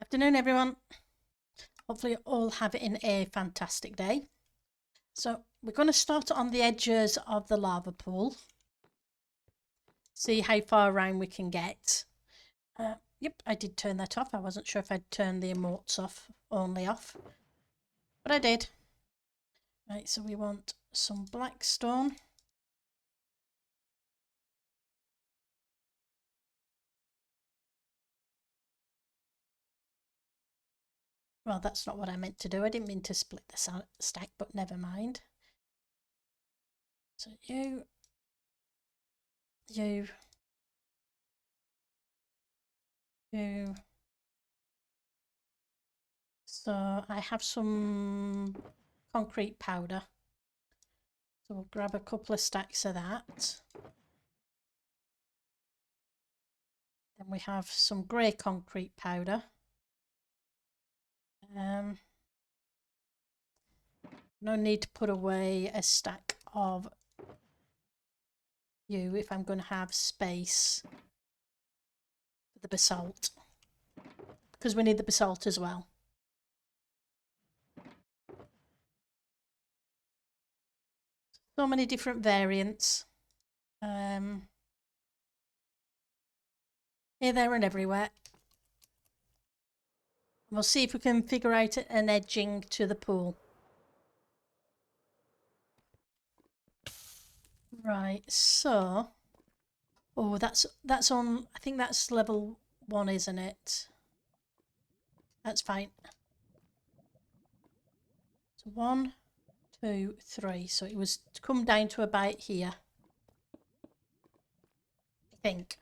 Afternoon, everyone. Hopefully you're all having a fantastic day. So we're going to start on the edges of the lava pool. See how far around we can get. Yep, I did turn that off. I wasn't sure if I'd turned the emotes only off. But I did. Right, so we want some black stone. Well, that's not what I meant to do. I didn't mean to split the stack, but never mind. So you. So I have some concrete powder. So we'll grab a couple of stacks of that. Then we have some grey concrete powder. No need to put away a stack of you if I'm going to have space for the basalt, because we need the basalt as well. So many different variants. Here, there and everywhere. We'll see if we can figure out an edging to the pool. Right, so oh, that's on, I think that's level 1, isn't it? That's fine. So 1, 2, 3. So it was to come down to about here, I think.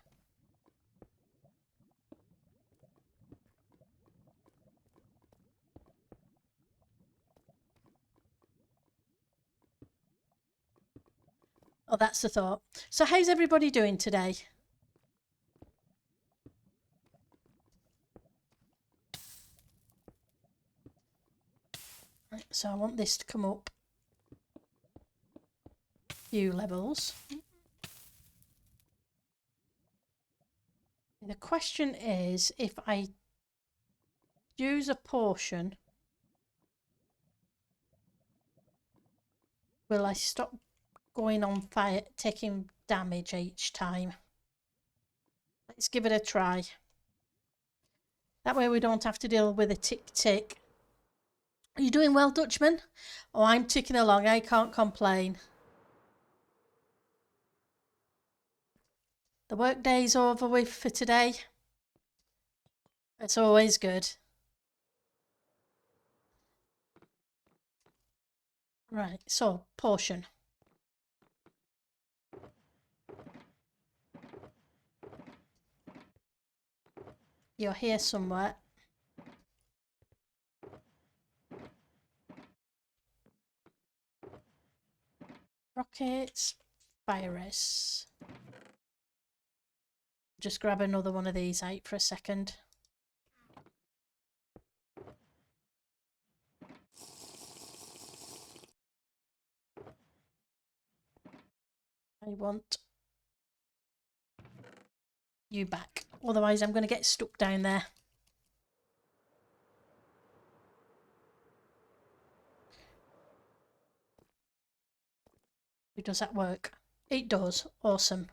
Oh, that's the thought. So how's everybody doing today? Right, so I want this to come up a few levels. The question is, if I use a portion, will I stop going on fire, taking damage each time? Let's give it a try. That way we don't have to deal with a tick-tick. Are you doing well, Dutchman? Oh, I'm ticking along. I can't complain. The work day's over with for today. It's always good. Right, so portion. You're here somewhere. Rockets, virus. Just grab another one of these out for a second. I want you back. Otherwise, I'm going to get stuck down there. Does that work? It does. Awesome.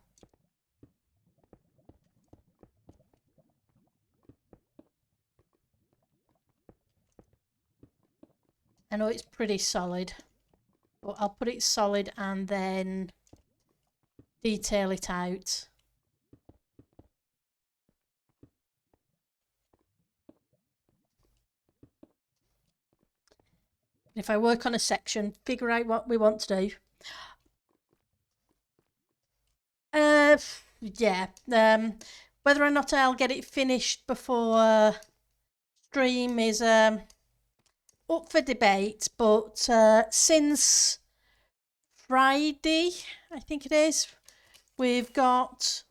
I know it's pretty solid, but I'll put it solid and then detail it out. If I work on a section, figure out what we want to do. Yeah. Whether or not I'll get it finished before stream is up for debate, but since Friday, I think it is, we've got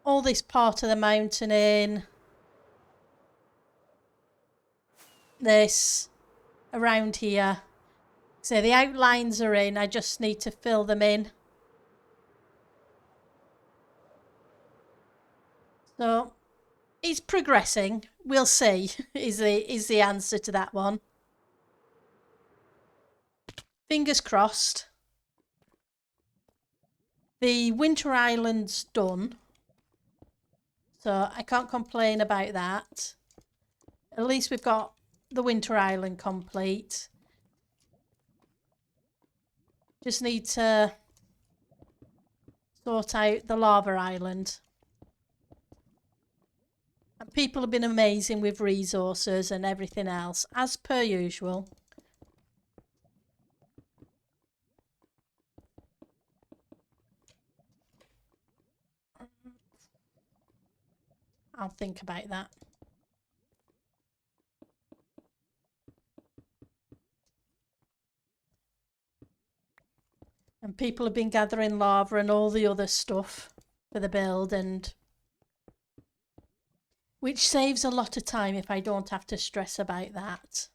all this part of the mountain in, this around here. So the outlines are in, I just need to fill them in. So it's progressing, we'll see is the answer to that one. Fingers crossed. The Winter Island's done, so I can't complain about that. At least we've got the Winter Island complete. Just need to sort out the Lava Island. And people have been amazing with resources and everything else, as per usual. I'll think about that. And people have been gathering lava and all the other stuff for the build, and which saves a lot of time if I don't have to stress about that.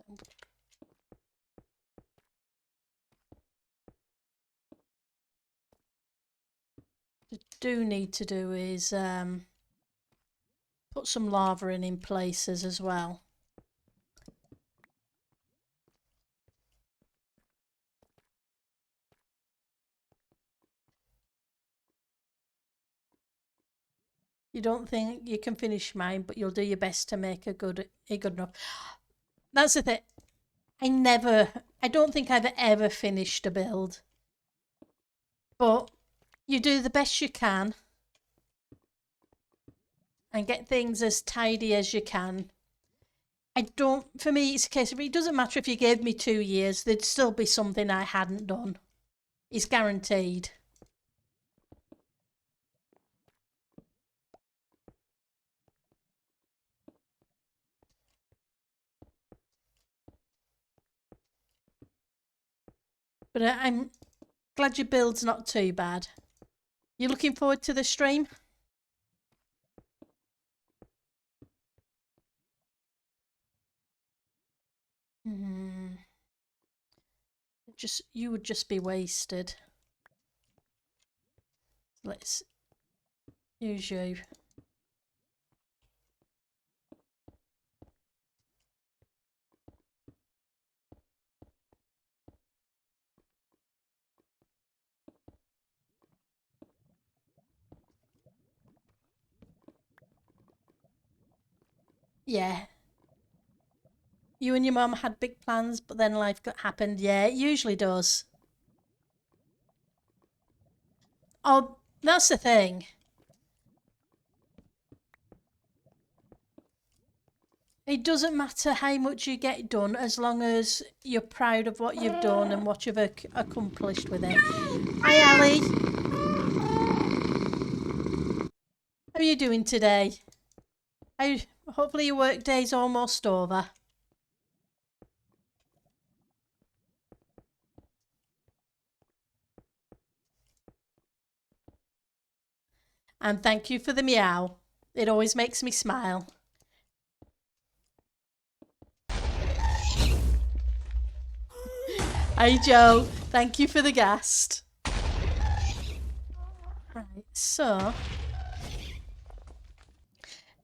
What I do need to do is put some lava in places as well. You don't think you can finish mine, but you'll do your best to make a good enough. That's the thing. I don't think I've ever finished a build. But you do the best you can and get things as tidy as you can. For me, it's a case of it doesn't matter if you gave me 2 years, there'd still be something I hadn't done. It's guaranteed. But I'm glad your build's not too bad. You looking forward to the stream? You would just be wasted. Let's use you. Yeah. You and your mum had big plans, but then life happened. Yeah, it usually does. Oh, that's the thing. It doesn't matter how much you get done as long as you're proud of what you've done and what you've accomplished with it. Hi, Ali. How are you doing today? Hopefully your work day's almost over. And thank you for the meow. It always makes me smile. Hi, Joe. Thank you for the guest. Right, so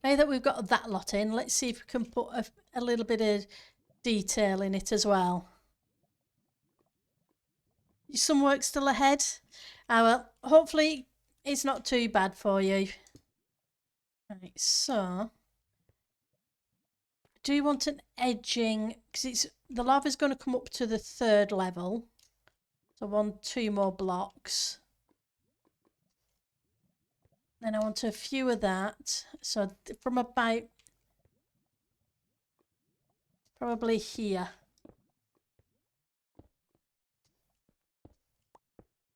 now that we've got that lot in, let's see if we can put a little bit of detail in it as well. Some work still ahead? Well, hopefully it's not too bad for you. Right, so do you want an edging? Because the lava's going to come up to the 3rd level. So 2 more blocks. Then I want a few of that. So from about probably here.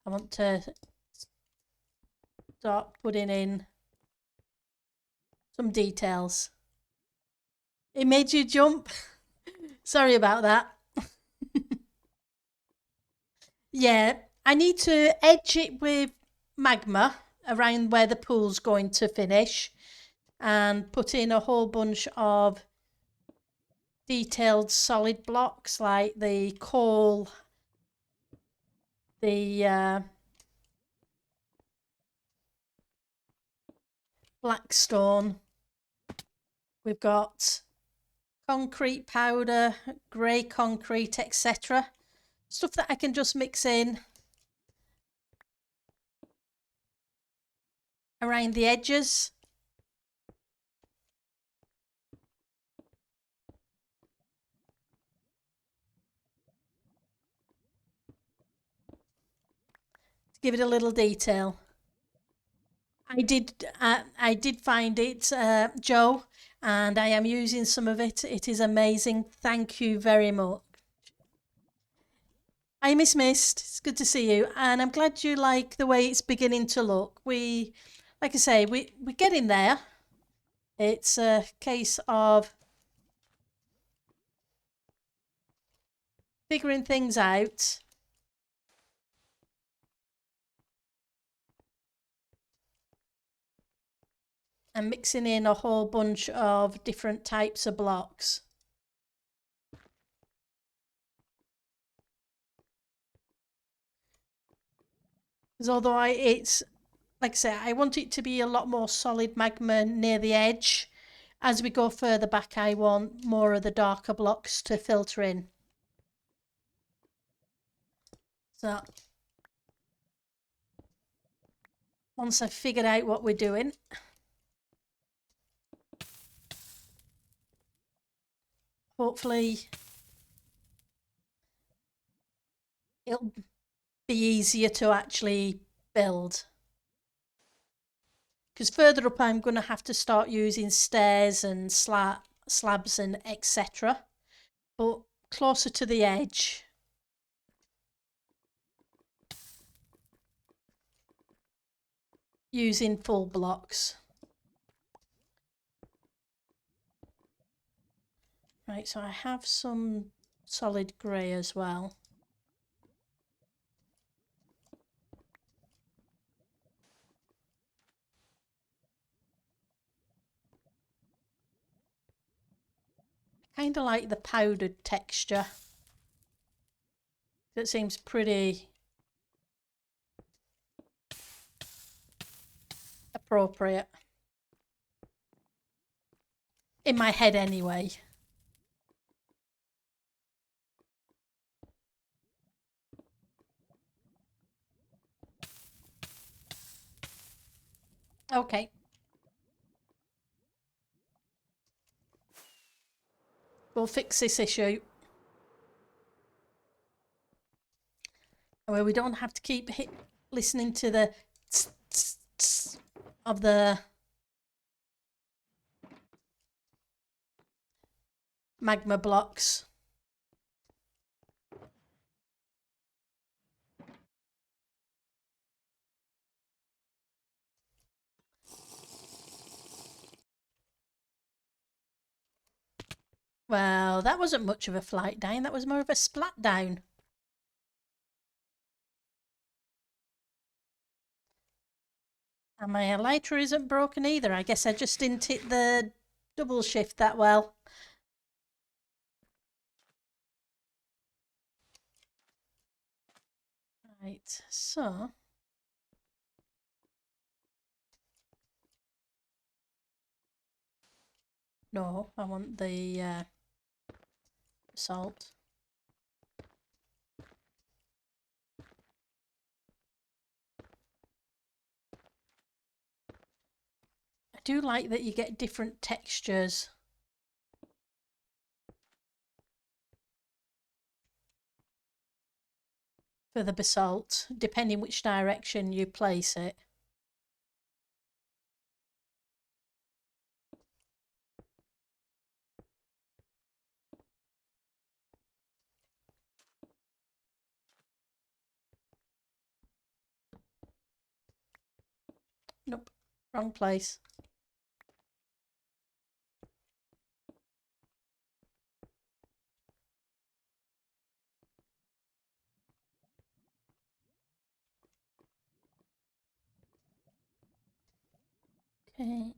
I want to start putting in some details. It made you jump. Sorry about that. Yeah, I need to edge it with magma around where the pool's going to finish and put in a whole bunch of detailed solid blocks like the coal, the black stone. We've got concrete powder, grey concrete, etc. Stuff that I can just mix in around the edges. To give it a little detail. I did find it, Joe, and I am using some of it. It is amazing. Thank you very much. Hi, Miss Mist. It's good to see you, and I'm glad you like the way it's beginning to look. Like I say, we're getting there. It's a case of figuring things out. And mixing in a whole bunch of different types of blocks. Because although it's, like I say, I want it to be a lot more solid magma near the edge. As we go further back, I want more of the darker blocks to filter in. So, once I've figured out what we're doing, hopefully it'll be easier to actually build. Because further up I'm going to have to start using stairs and slabs and etc. But closer to the edge, using full blocks. Right, so I have some solid grey as well. I kind of like the powdered texture. That seems pretty appropriate. In my head anyway. Okay. We'll fix this issue. Where we don't have to keep listening to the tss, tss, tss of the magma blocks. Well, that wasn't much of a flight down, that was more of a splat down. And my lighter isn't broken either. I guess I just didn't hit the double shift that well. Right, so no, I want the salt. I do like that you get different textures. For the basalt, depending which direction you place it. Nope, wrong place. Okay.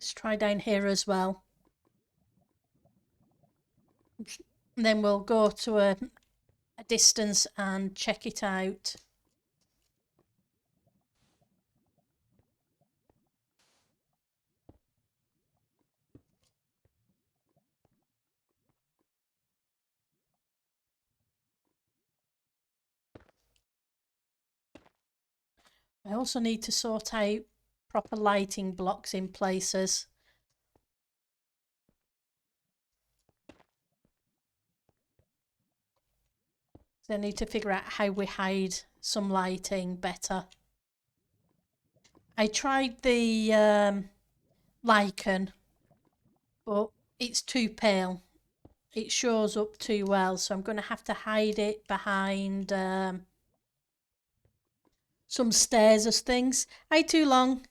Let's try down here as well. And then we'll go to a distance and check it out. I also need to sort out proper lighting blocks in places. So I need to figure out how we hide some lighting better. I tried the lichen, but it's too pale. It shows up too well, so I'm going to have to hide it behind some stairs as things. Hey, too long.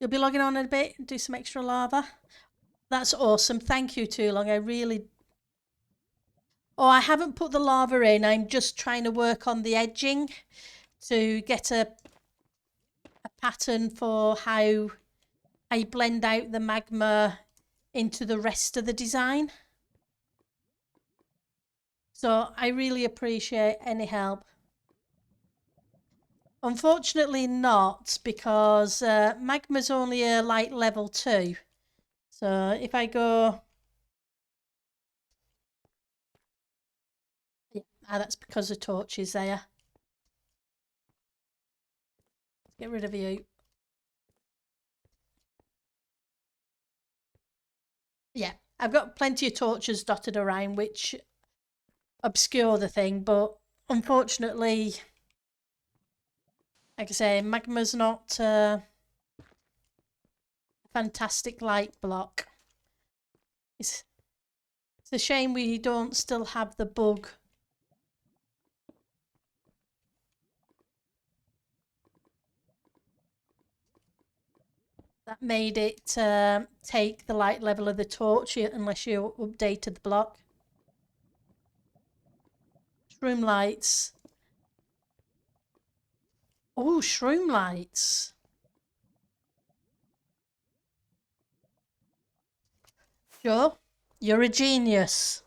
You'll be logging on in a bit, do some extra lava. That's awesome. Thank you, too long. I really... Oh, I haven't put the lava in. I'm just trying to work on the edging to get a pattern for how I blend out the magma into the rest of the design. So I really appreciate any help. Unfortunately not, because magma's only a light level 2. So if I go... Yeah, that's because the torch is there. Get rid of you. Yeah, I've got plenty of torches dotted around which obscure the thing, but unfortunately, like I say, magma's not a fantastic light block. It's a shame we don't still have the bug. That made it take the light level of the torch unless you updated the block. Shroom lights. Oh, shroom lights. Joe, you're a genius.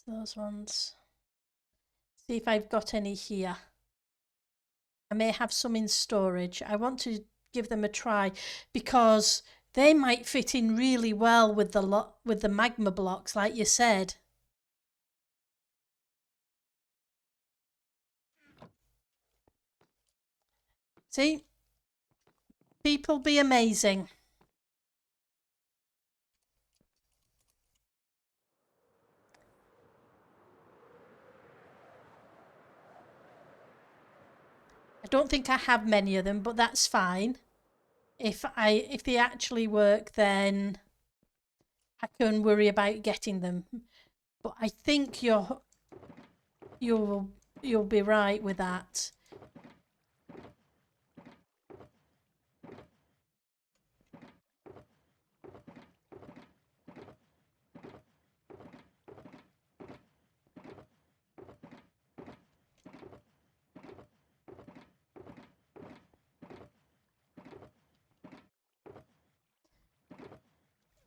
Those ones. See if I've got any here. I may have some in storage. I want to give them a try because they might fit in really well with the magma blocks, like you said. See, people be amazing. I don't think I have many of them, but that's fine. If they actually work, then I can worry about getting them. But I think you'll be right with that.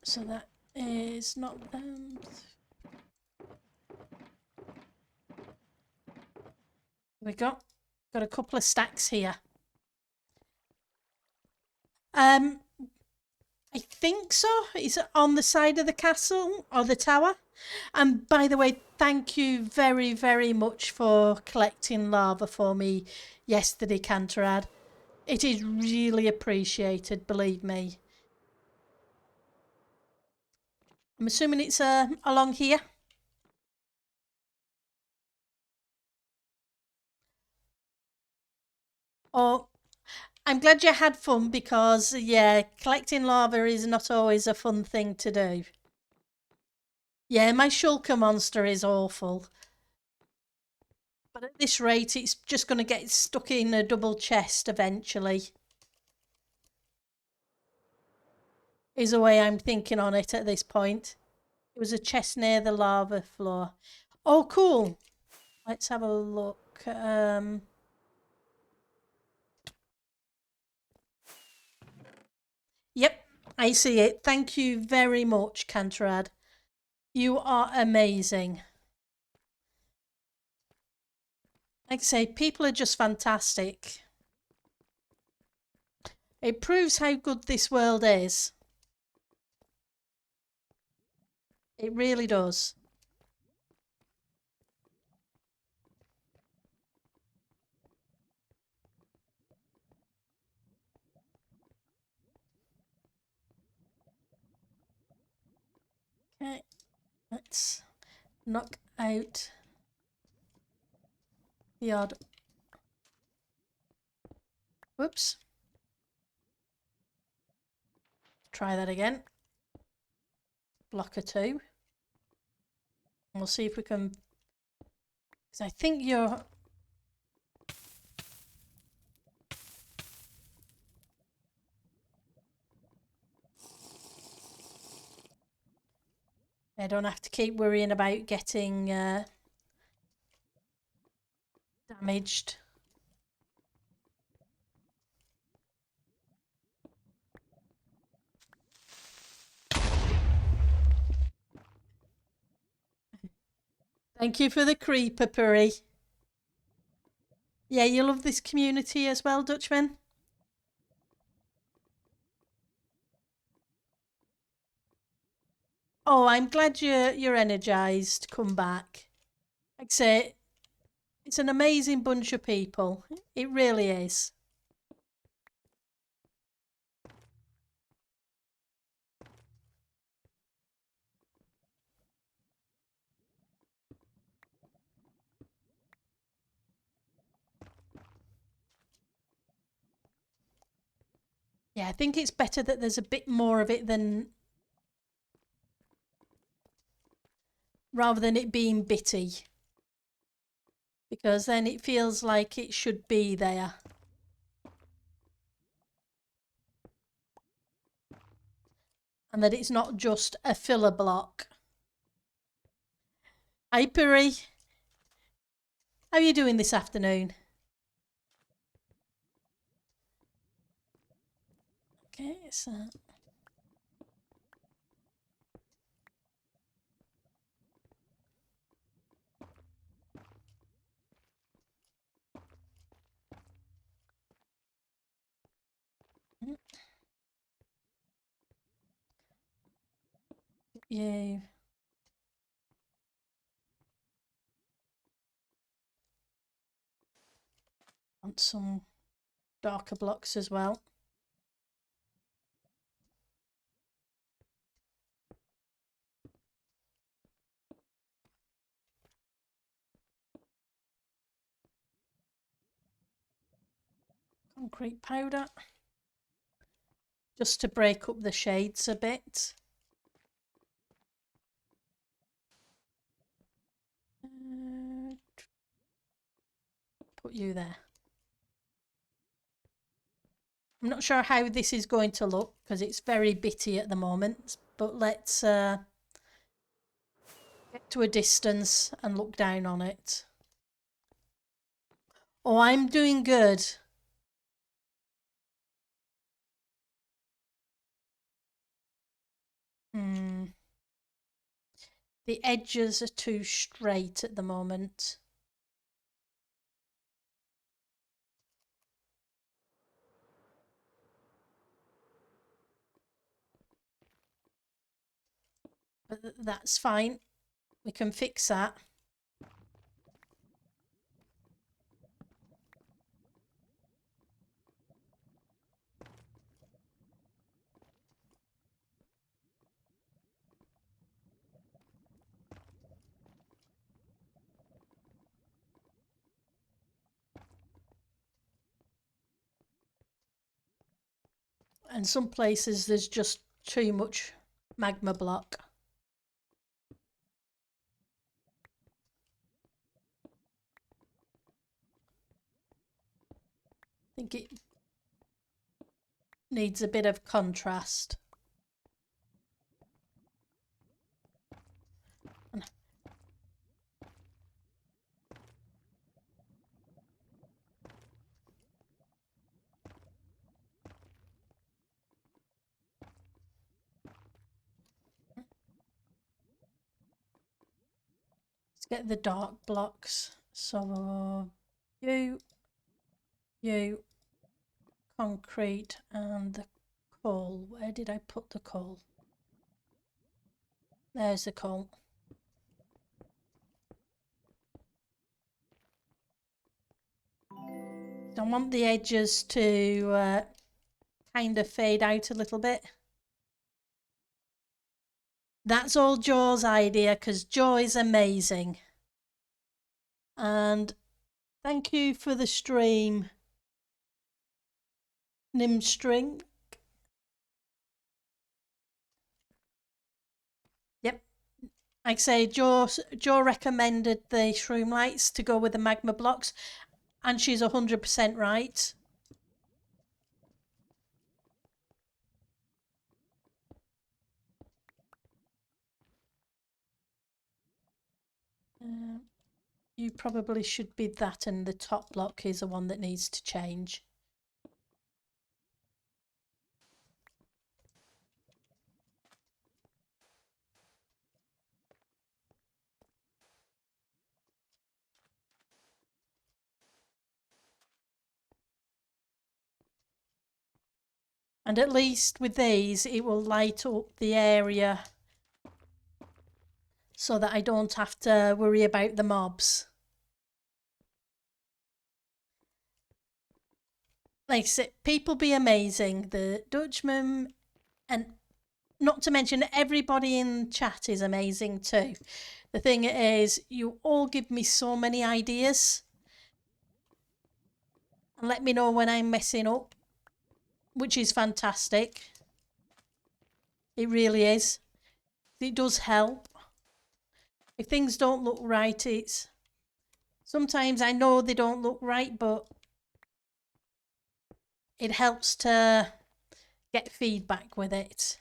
So that is not them. We got a couple of stacks here. I think so. It's on the side of the castle or the tower. And by the way, thank you very, very much for collecting lava for me yesterday, Canterad. It is really appreciated, believe me. I'm assuming it's along here. Oh, I'm glad you had fun because, yeah, collecting lava is not always a fun thing to do. Yeah, my shulker monster is awful. But at this rate, it's just going to get stuck in a double chest eventually. Is the way I'm thinking on it at this point. It was a chest near the lava floor. Oh, cool. Let's have a look. Yep, I see it. Thank you very much, Canterad. You are amazing. Like I say, people are just fantastic. It proves how good this world is. It really does. Okay, let's knock out the odd. Whoops. Try that again. Blocker 2. And we'll see if we can. Because I think you're. I don't have to keep worrying about getting damaged. Thank you for the creeper, Puri. Yeah, you love this community as well, Dutchman? Oh, I'm glad you're energized to come back. Like I say, it's an amazing bunch of people. It really is. Yeah, I think it's better that there's a bit more of it than rather than it being bitty. Because then it feels like it should be there. And that it's not just a filler block. Hi, Puri. How are you doing this afternoon? Okay, so. Yeah. Want some darker blocks as well. Concrete powder. Just to break up the shades a bit. Put you there. I'm not sure how this is going to look because it's very bitty at the moment, but let's get to a distance and look down on it. Oh, I'm doing good. The edges are too straight at the moment. But that's fine. We can fix that. And some places there's just too much magma block. think it needs a bit of contrast. Let's get the dark blocks. So you, concrete, and the coal. Where did I put the coal? There's the coal. I want the edges to kind of fade out a little bit. That's all Joe's idea, because Joe is amazing. And thank you for the stream, Nimstring. Yep. Like I say, Joe recommended the shroom lights to go with the magma blocks, and she's 100% right. You probably should be that, and the top block is the one that needs to change. And at least with these, it will light up the area so that I don't have to worry about the mobs. Like I said, people be amazing. The Dutchman, and not to mention everybody in chat is amazing too. The thing is, you all give me so many ideas and let me know when I'm messing up, which is fantastic. It really is. It does help. If things don't look right, it's sometimes I know they don't look right, but it helps to get feedback with it.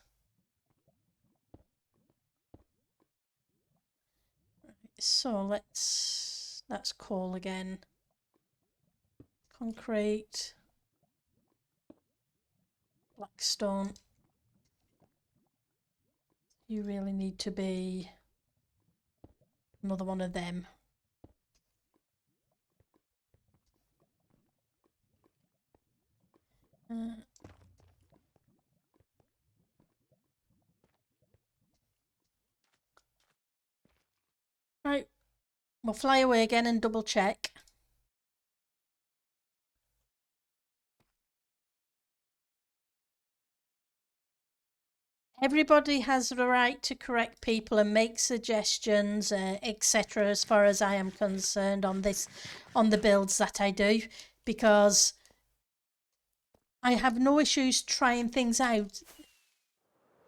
So that's coal again. Concrete. Blackstone. You really need to be another one of them. Right, we'll fly away again and double check. Everybody has the right to correct people and make suggestions, etc. as far as I am concerned on the builds that I do, because I have no issues trying things out.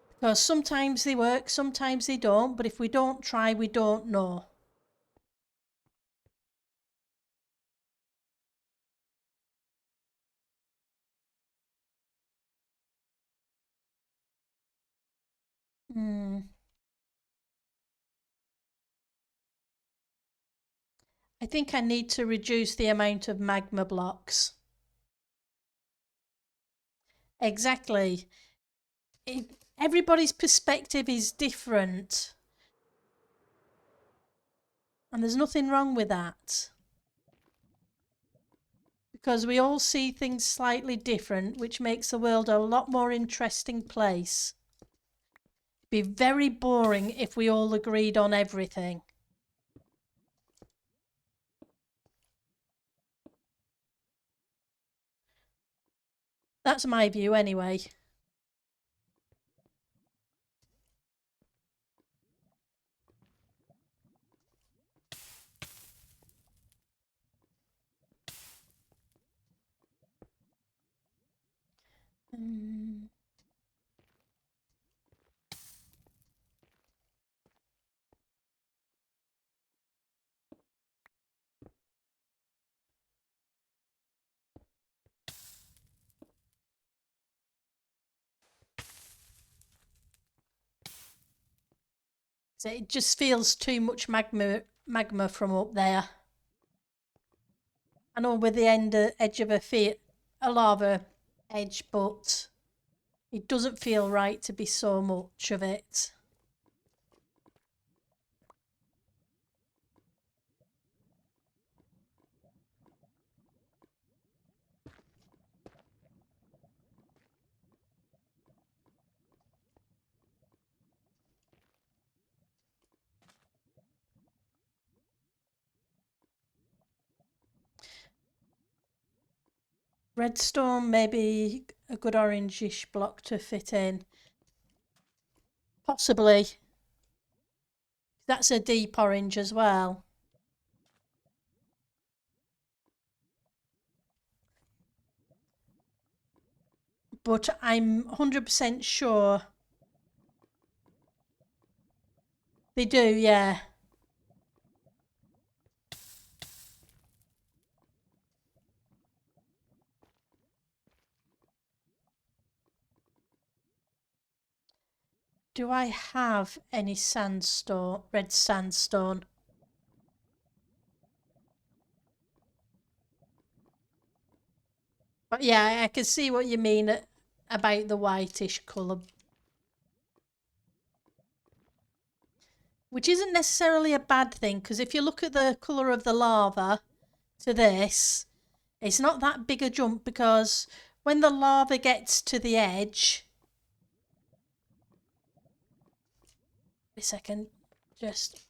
Because sometimes they work, sometimes they don't, but if we don't try, we don't know. I think I need to reduce the amount of magma blocks. Exactly. Everybody's perspective is different. And there's nothing wrong with that. Because we all see things slightly different, which makes the world a lot more interesting place. It'd be very boring if we all agreed on everything. That's my view anyway. So it just feels too much magma from up there. I know we're the edge of a lava edge, but it doesn't feel right to be so much of it. Redstone, maybe a good orangish block to fit in. Possibly. That's a deep orange as well. But I'm 100% sure they do, yeah. Do I have any sandstone, red sandstone? But yeah, I can see what you mean about the whitish colour. Which isn't necessarily a bad thing, because if you look at the colour of the lava to this, it's not that big a jump, because when the lava gets to the edge... Wait a second, just...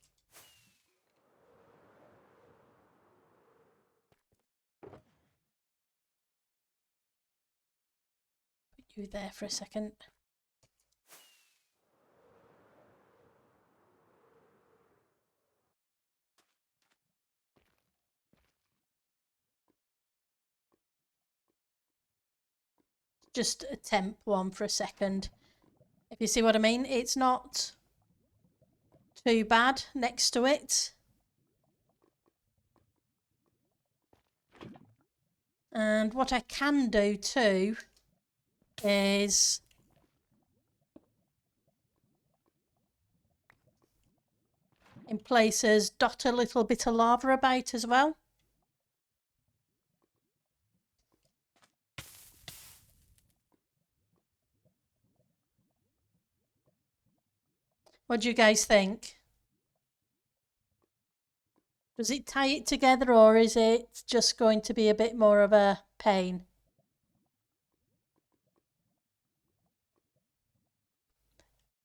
put you there for a second. Just a temp one for a second. If you see what I mean, it's not too bad next to it. And what I can do too is in places dot a little bit of lava about as well. What do you guys think? Does it tie it together, or is it just going to be a bit more of a pain?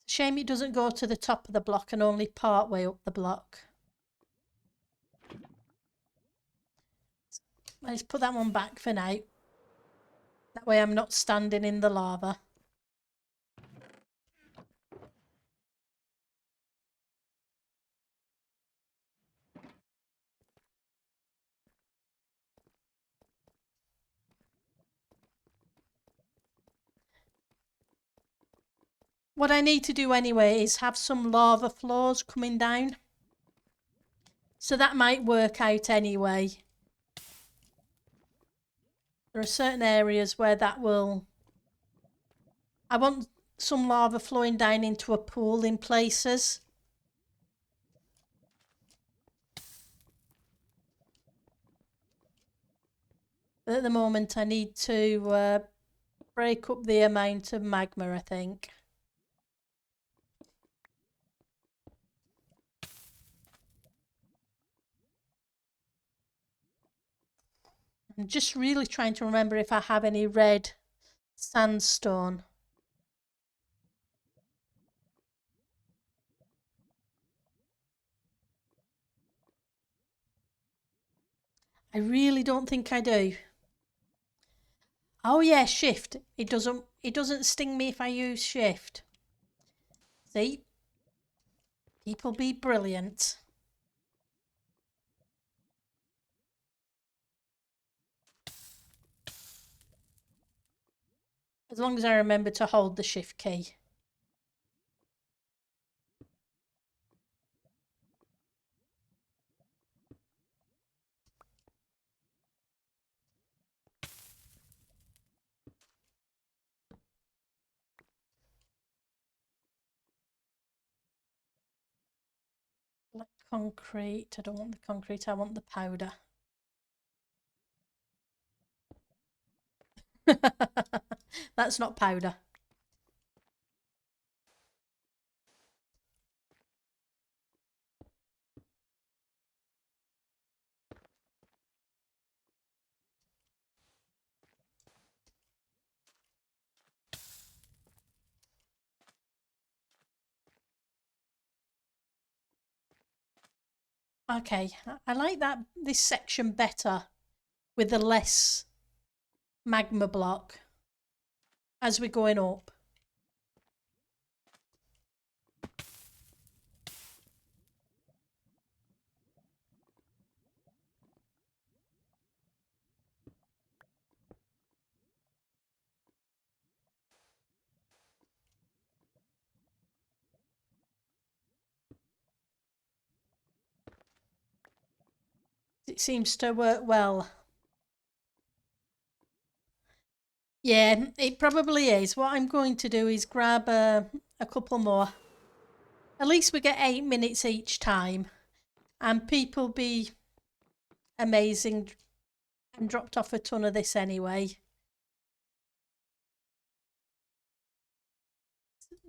Shame it doesn't go to the top of the block and only part way up the block. Let's put that one back for now. That way I'm not standing in the lava. What I need to do anyway is have some lava flows coming down. So that might work out anyway. There are certain areas where that will... I want some lava flowing down into a pool in places. But at the moment I need to break up the amount of magma, I think. I'm just really trying to remember if I have any red sandstone. I really don't think I do. Oh yeah, shift. It doesn't sting me if I use shift. See? People be brilliant. As long as I remember to hold the shift key. concrete. I don't want the concrete, I want the powder. That's not powder. Okay, I like this section better with the less magma block as we're going up. It seems to work well. Yeah, it probably is. What I'm going to do is grab a couple more. At least we get 8 minutes each time. And people be amazing and dropped off a ton of this anyway.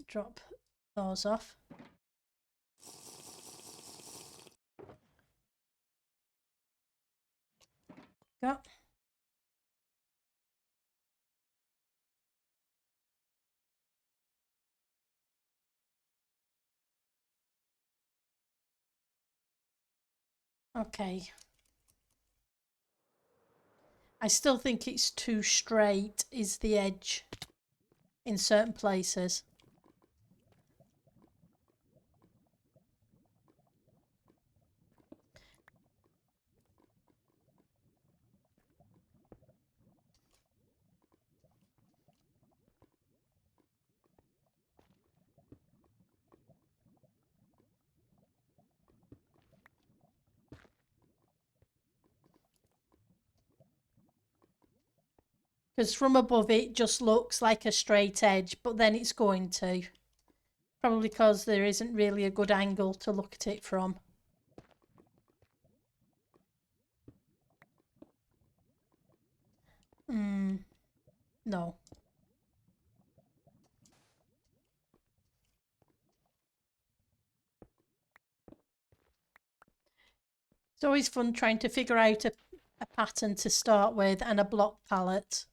Drop those off. Go. Okay. I still think it's too straight is the edge in certain places. Because from above it just looks like a straight edge, but then it's going to. Probably because there isn't really a good angle to look at it from. No. It's always fun trying to figure out a pattern to start with and a block palette.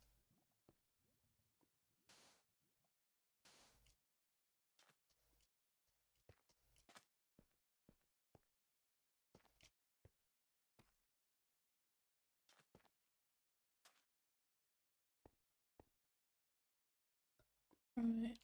Right,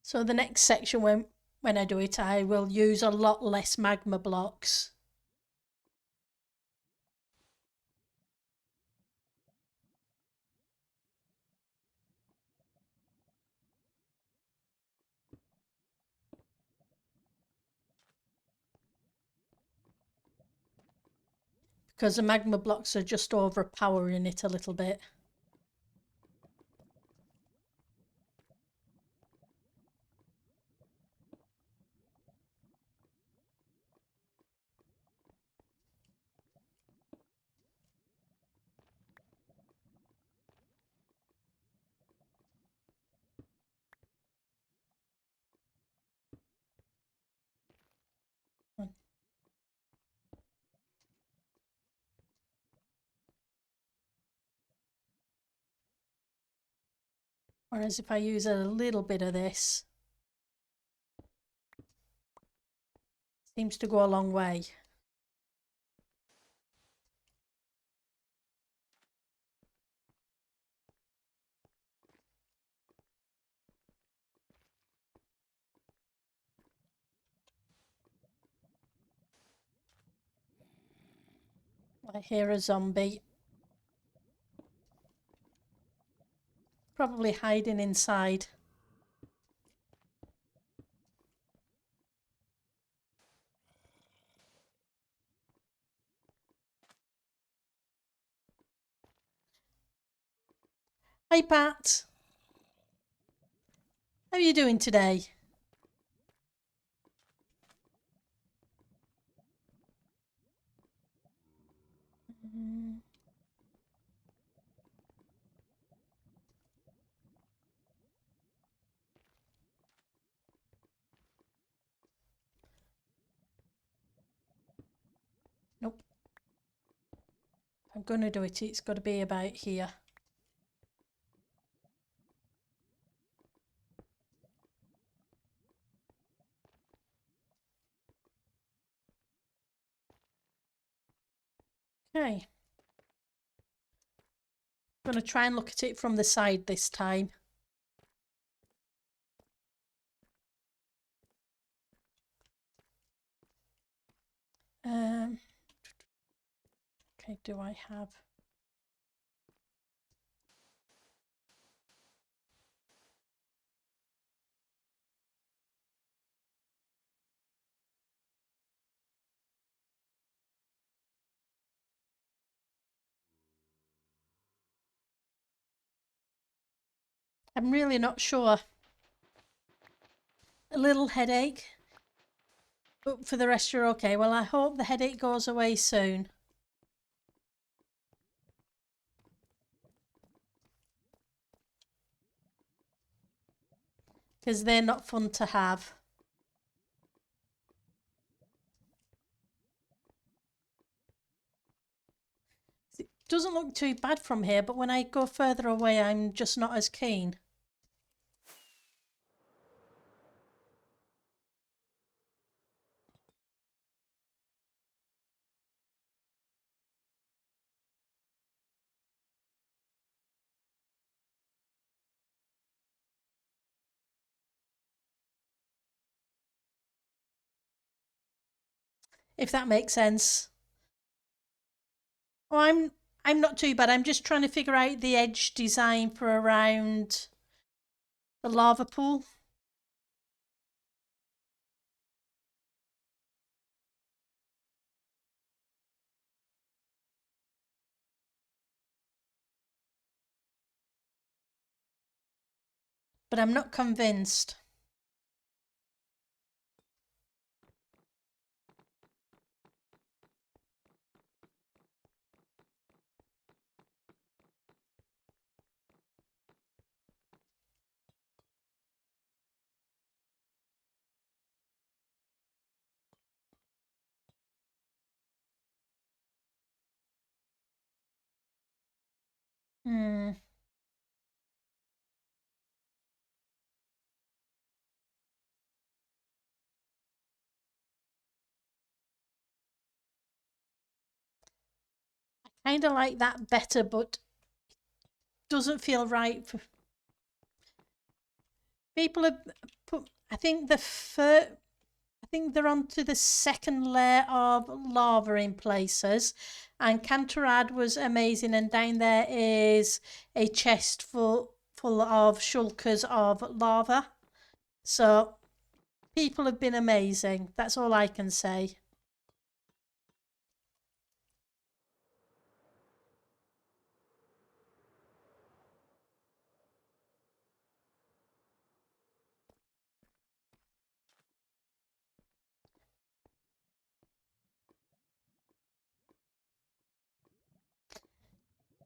So the next section, when I do it, I will use a lot less magma blocks. Because the magma blocks are just overpowering it a little bit. Whereas if I use a little bit of this, it seems to go a long way. I hear a zombie. Probably hiding inside. Hi, Pat. How are you doing today? Nope. If I'm going to do it, it's got to be about here. Okay. I'm going to try and look at it from the side this time. Okay, do I have... I'm really not sure. A little headache, but for the rest you're okay. Well, I hope the headache goes away soon. Because they're not fun to have. It doesn't look too bad from here, but when I go further away, I'm just not as keen. If that makes sense. Oh, I'm not too bad. I'm just trying to figure out the edge design for around the lava pool. But I'm not convinced. Hmm. I kind of like that better, but doesn't feel right for people. Have put. I think I think they're on to the second layer of lava in places, and Cantorad was amazing. And down there is a chest full of shulkers of lava. So people have been amazing. That's all I can say.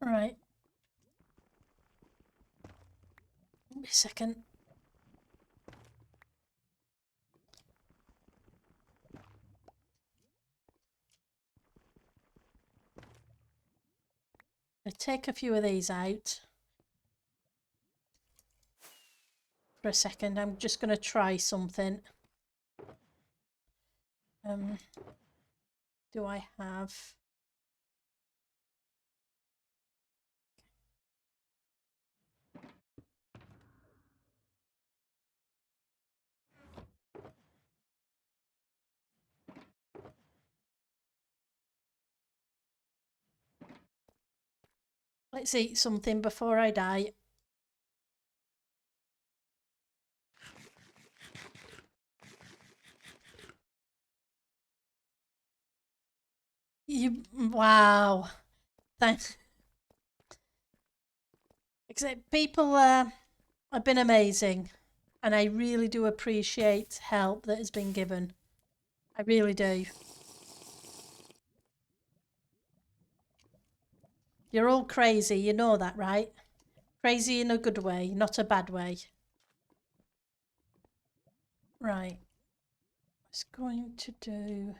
Right. Wait a second. I take a few of these out for a second. I'm just going to try something. Um, do I have... Let's eat something before I die. Wow. Thanks. Except people have been amazing, and I really do appreciate help that has been given. I really do. You're all crazy, you know that, right? Crazy in a good way, not a bad way. Right. I was going to do...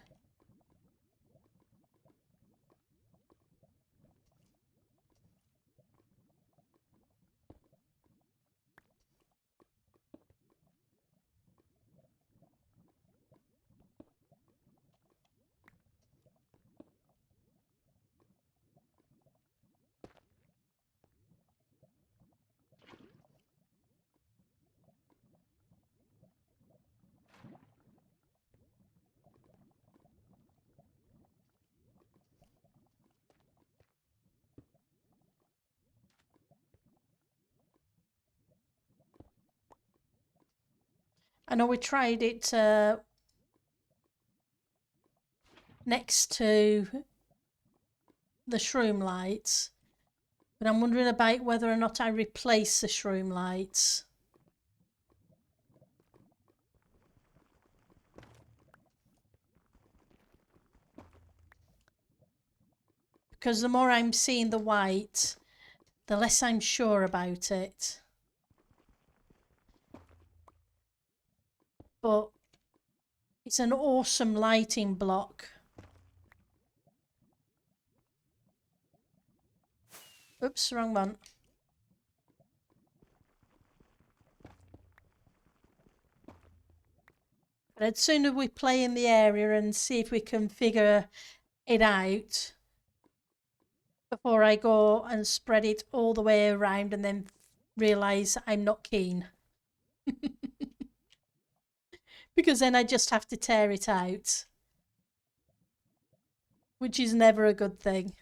I know we tried it next to the shroom lights, but I'm wondering about whether or not I replace the shroom lights. Because the more I'm seeing the white, the less I'm sure about it. But it's an awesome lighting block. Oops, wrong one. But I'd sooner we play in the area and see if we can figure it out before I go and spread it all the way around and then realise I'm not keen. Because then I just have to tear it out, which is never a good thing.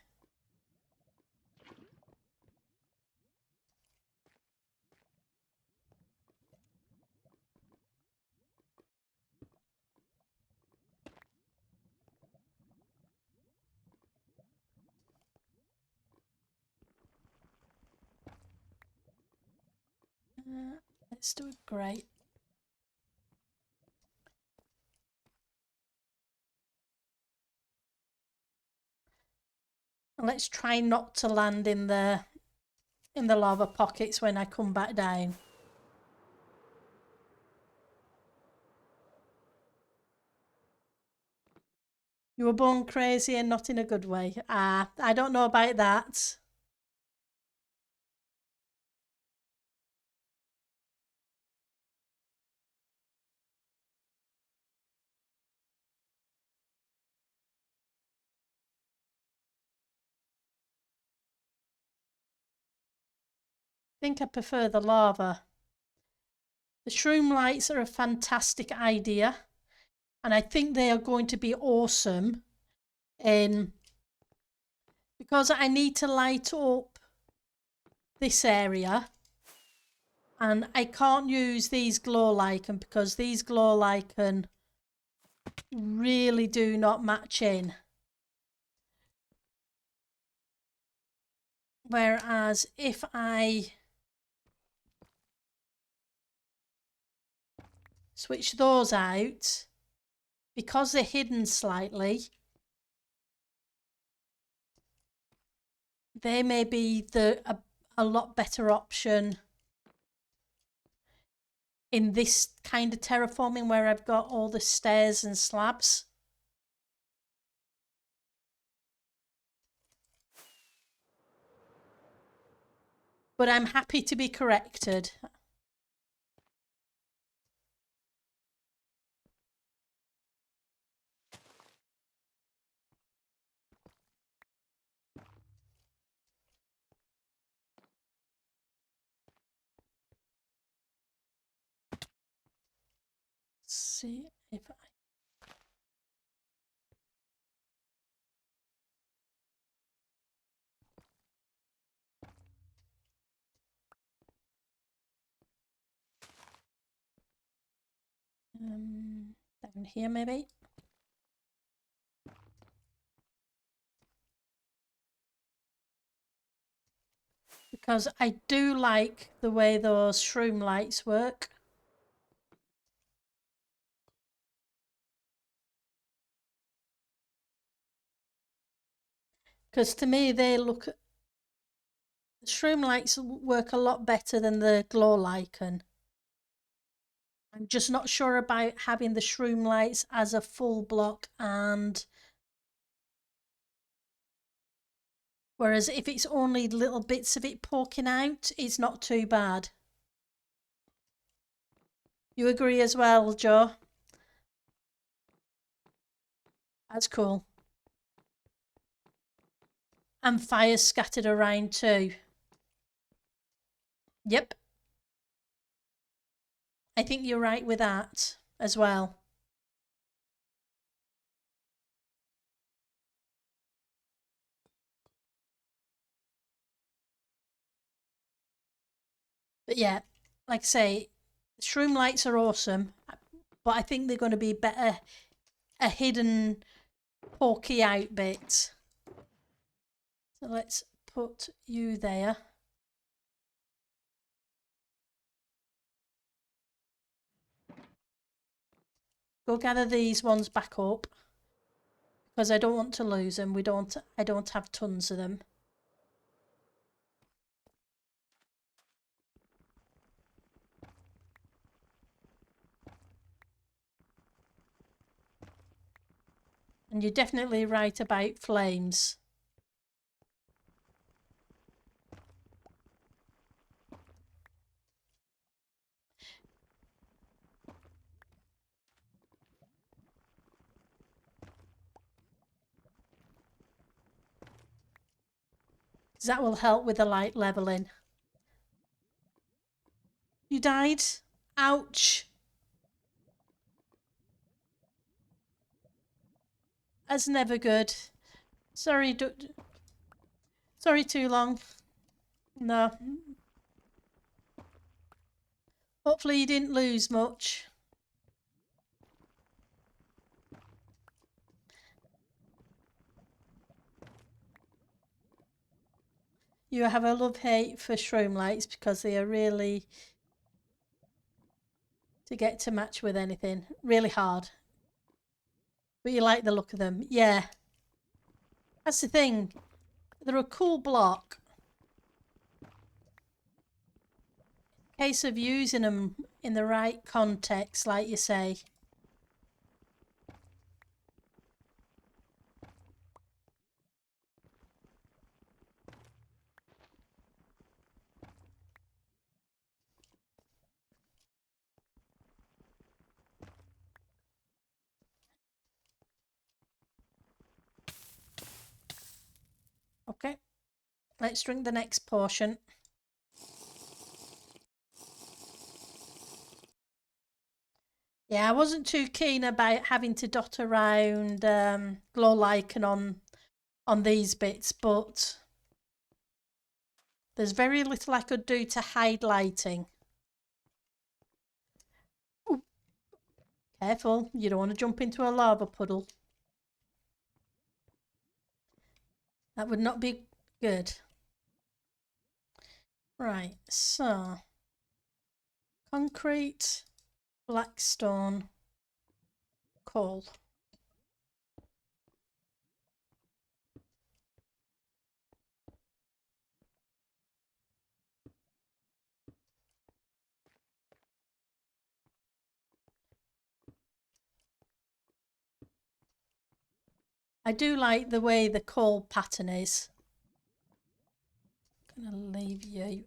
Let's do a grey. And let's try not to land in the lava pockets when I come back down. You were born crazy and not in a good way. Ah, I don't know about that. I think I prefer the lava. The shroom lights are a fantastic idea, and I think they are going to be awesome in because I need to light up this area, and I can't use these glow lichen because these glow lichen really do not match in. Whereas if I switch those out, because they're hidden slightly, they may be a lot better option in this kind of terraforming where I've got all the stairs and slabs. But I'm happy to be corrected. Let's see if I... down here maybe. because I do like the way those shroom lights work. Because to me, the shroom lights work a lot better than the glow lichen. I'm just not sure about having the shroom lights as a full block, and whereas if it's only little bits of it poking out, it's not too bad. You agree as well, Joe? That's cool. And fires scattered around too. Yep. I think you're right with that as well. But yeah, like I say, shroom lights are awesome, but I think they're going to be better a hidden pokey out bit. So let's put you there. Go gather these ones back up because I don't want to lose them. I don't have tons of them. And you're definitely right about flames. That will help with the light leveling. You died? Ouch. That's never good. Sorry, sorry too long. No. Hopefully you didn't lose much. You have a love-hate for shroom lights because they are really, to get to match with anything, really hard. But you like the look of them. Yeah. That's the thing. They're a cool block. Case of using them in the right context, like you say. Okay, let's drink the next portion. Yeah, I wasn't too keen about having to dot around glow lichen on these bits, but there's very little I could do to hide lighting. Ooh, careful, you don't want to jump into a lava puddle. That would not be good. Right, so concrete, blackstone, coal. I do like the way the coal pattern is. I'm going to leave you.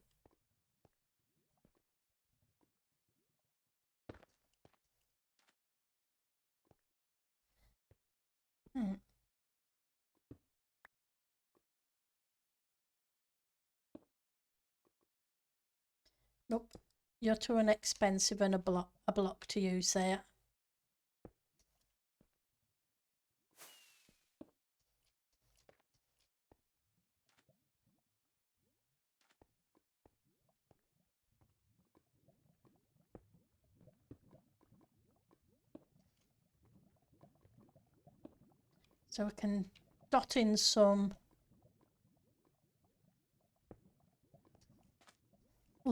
Nope, you're too inexpensive and a block to use there. So we can dot in some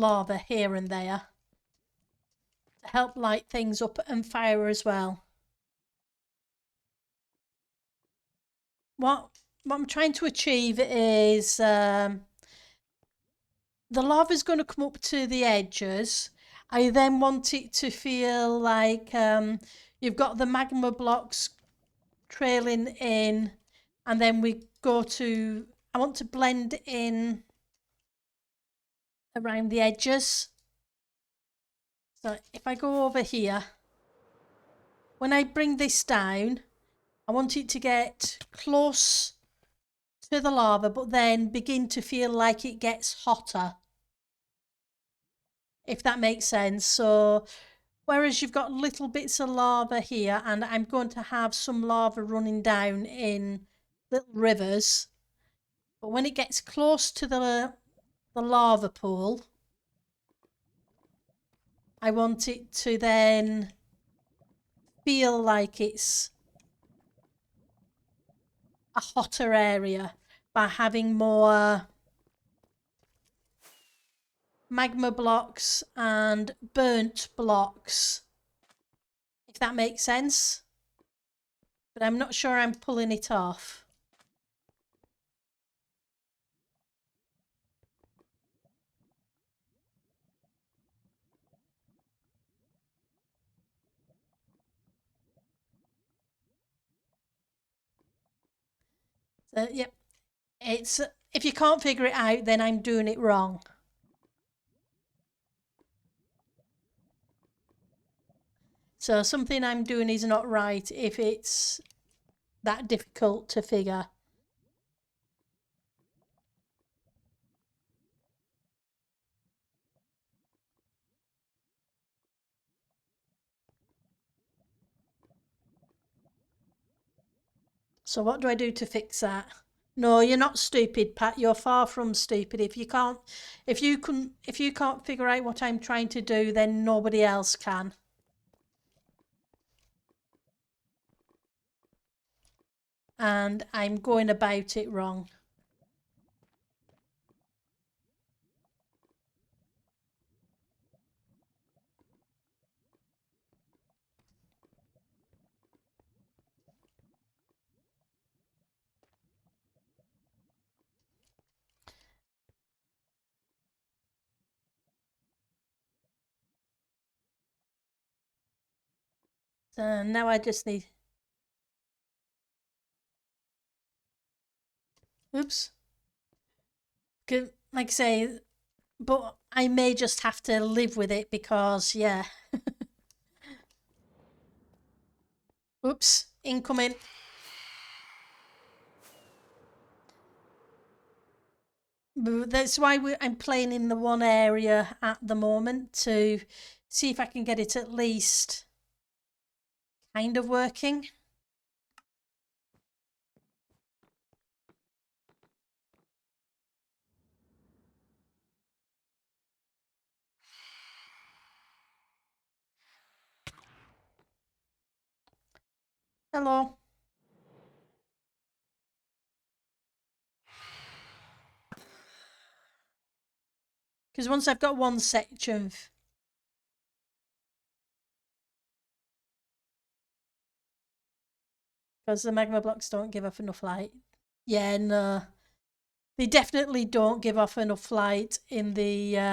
lava here and there to help light things up and fire as well. What I'm trying to achieve is the lava is going to come up to the edges. I then want it to feel like you've got the magma blocks trailing in, and then we go to, I want to blend in around the edges. So if I go over here, when I bring this down, I want it to get close to the lava, but then begin to feel like it gets hotter, if that makes sense. So whereas you've got little bits of lava here, and I'm going to have some lava running down in little rivers, but when it gets close to the lava pool, I want it to then feel like it's a hotter area by having more magma blocks and burnt blocks, if that makes sense. But I'm not sure I'm pulling it off. So, yep, it's, if you can't figure it out, then I'm doing it wrong. So something I'm doing is not right if it's that difficult to figure. So what do I do to fix that? No, you're not stupid, Pat. You're far from stupid. If you can't figure out what I'm trying to do, then nobody else can. And I'm going about it wrong. So now I just need, oops. Like I say, but I may just have to live with it because, yeah. Oops, incoming. That's why I'm playing in the one area at the moment to see if I can get it at least kind of working. Hello. Because once I've got one section of, because the magma blocks don't give off enough light. Yeah, no. They definitely don't give off enough light in the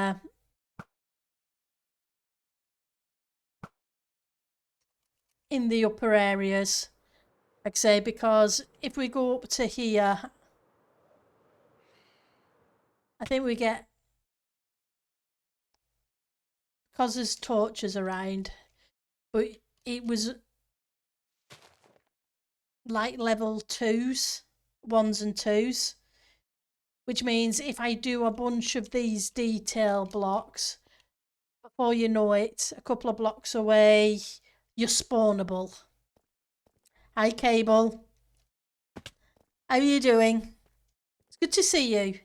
upper areas. Like I say, because if we go up to here, I think we get, because there's torches around, but it was like level 2s, 1s and 2s, which means if I do a bunch of these detail blocks, before you know it, a couple of blocks away, you're spawnable. Hi, Cable. How are you doing? It's good to see you.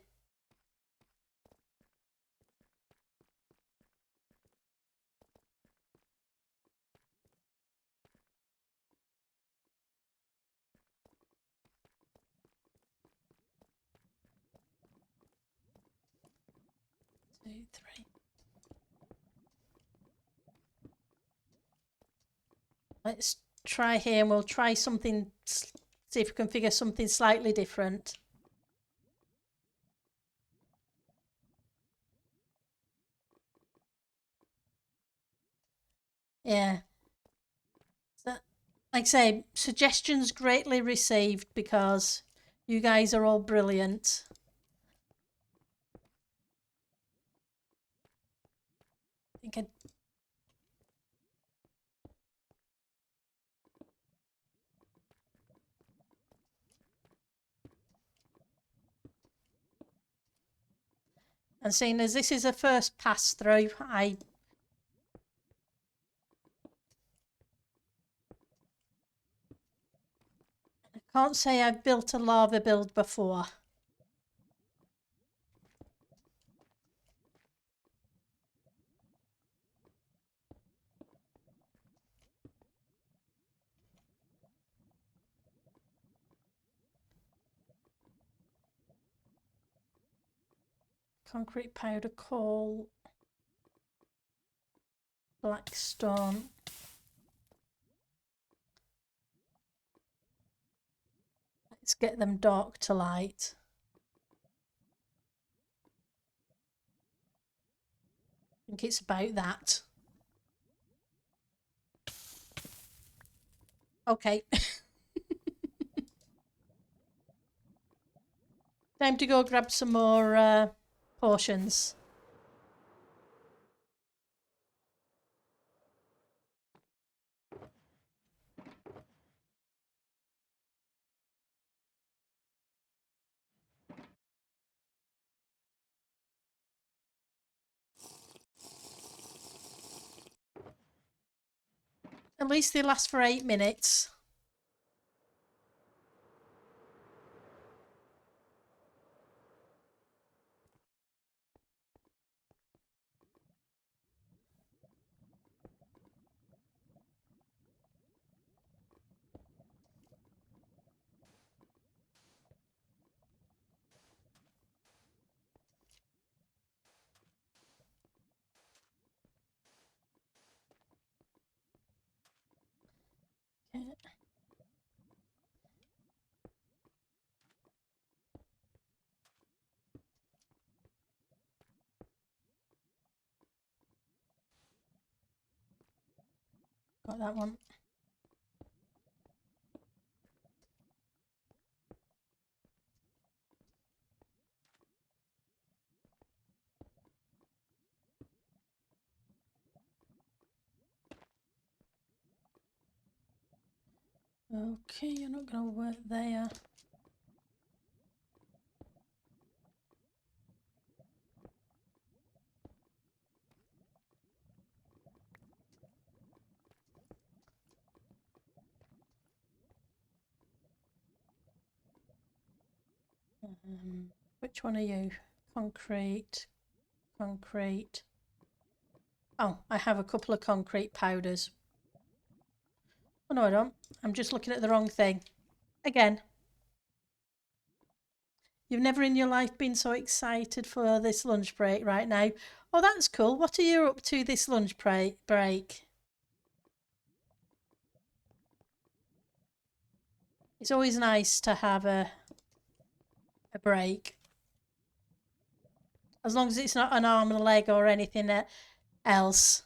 Two, three. Let's try here and we'll try something, see if we can figure something slightly different. Yeah. So, like I say, suggestions greatly received because you guys are all brilliant. I think I and seeing as this is a first pass through, I can't say I've built a lava build before. Concrete powder, coal, blackstone. Let's get them dark to light. I think it's about that. Okay. Time to go grab some more potions. At least they last for 8 minutes. Okay. Got that one. Okay, you're not going to work there. Which one are you? Concrete, concrete. Oh, I have a couple of concrete powders. Oh no, I don't. I'm just looking at the wrong thing. Again. You've never in your life been so excited for this lunch break right now. Oh, that's cool. What are you up to this lunch break? It's always nice to have a break. As long as it's not an arm and a leg or anything else.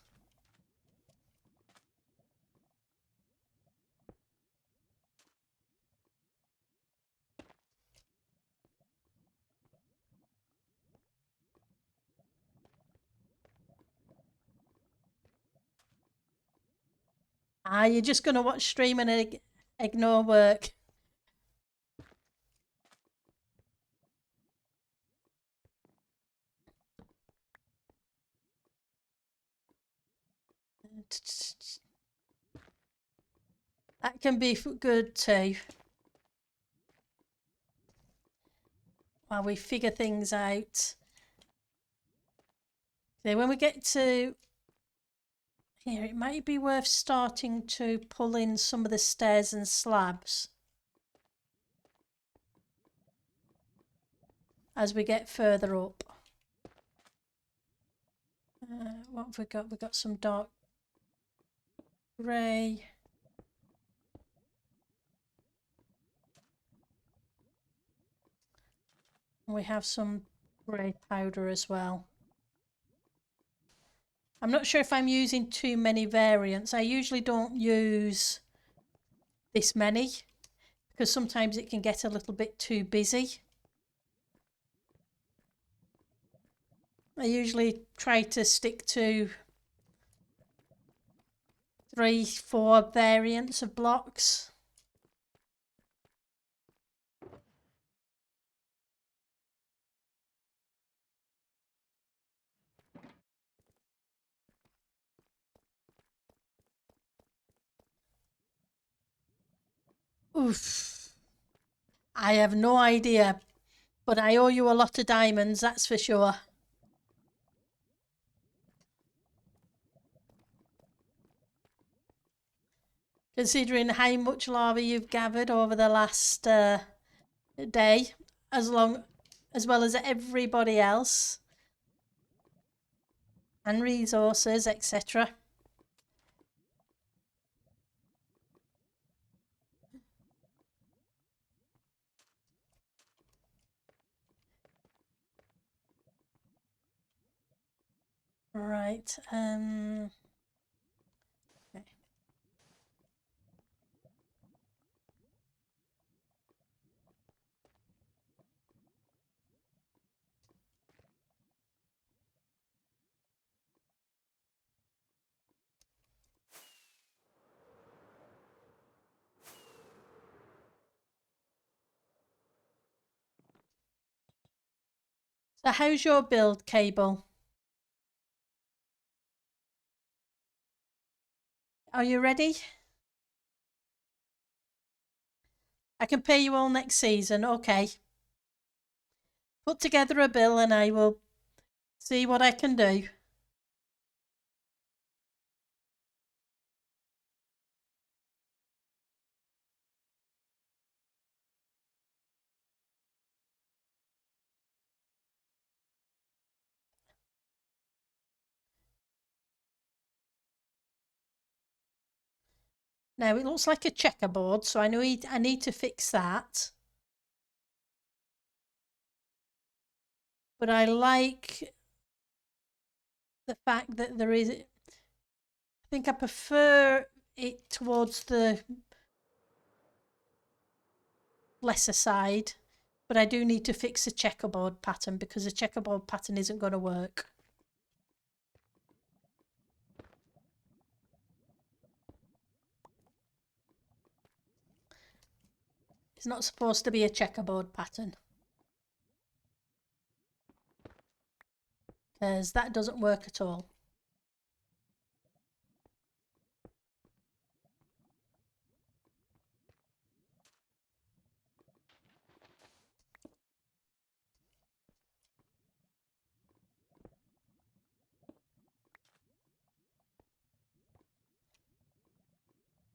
Ah, you're just going to watch stream and ignore work. That can be good too. While we figure things out. So when we get to here, it might be worth starting to pull in some of the stairs and slabs as we get further up. What have we got? We've got some dark grey. We have some grey powder as well. I'm not sure if I'm using too many variants. I usually don't use this many because sometimes it can get a little bit too busy. I usually try to stick to 3, 4 variants of blocks. Oof. I have no idea, but I owe you a lot of diamonds, that's for sure. Considering how much lava you've gathered over the last day, as well as everybody else, and resources, etc. Right. Okay. So how's your build, Cable? Are you ready? I can pay you all next season. Okay. Put together a bill and I will see what I can do. Now it looks like a checkerboard, so I need to fix that. But I like the fact that there is. I think I prefer it towards the lesser side, but I do need to fix the checkerboard pattern because the checkerboard pattern isn't going to work. It's not supposed to be a checkerboard pattern because that doesn't work at all.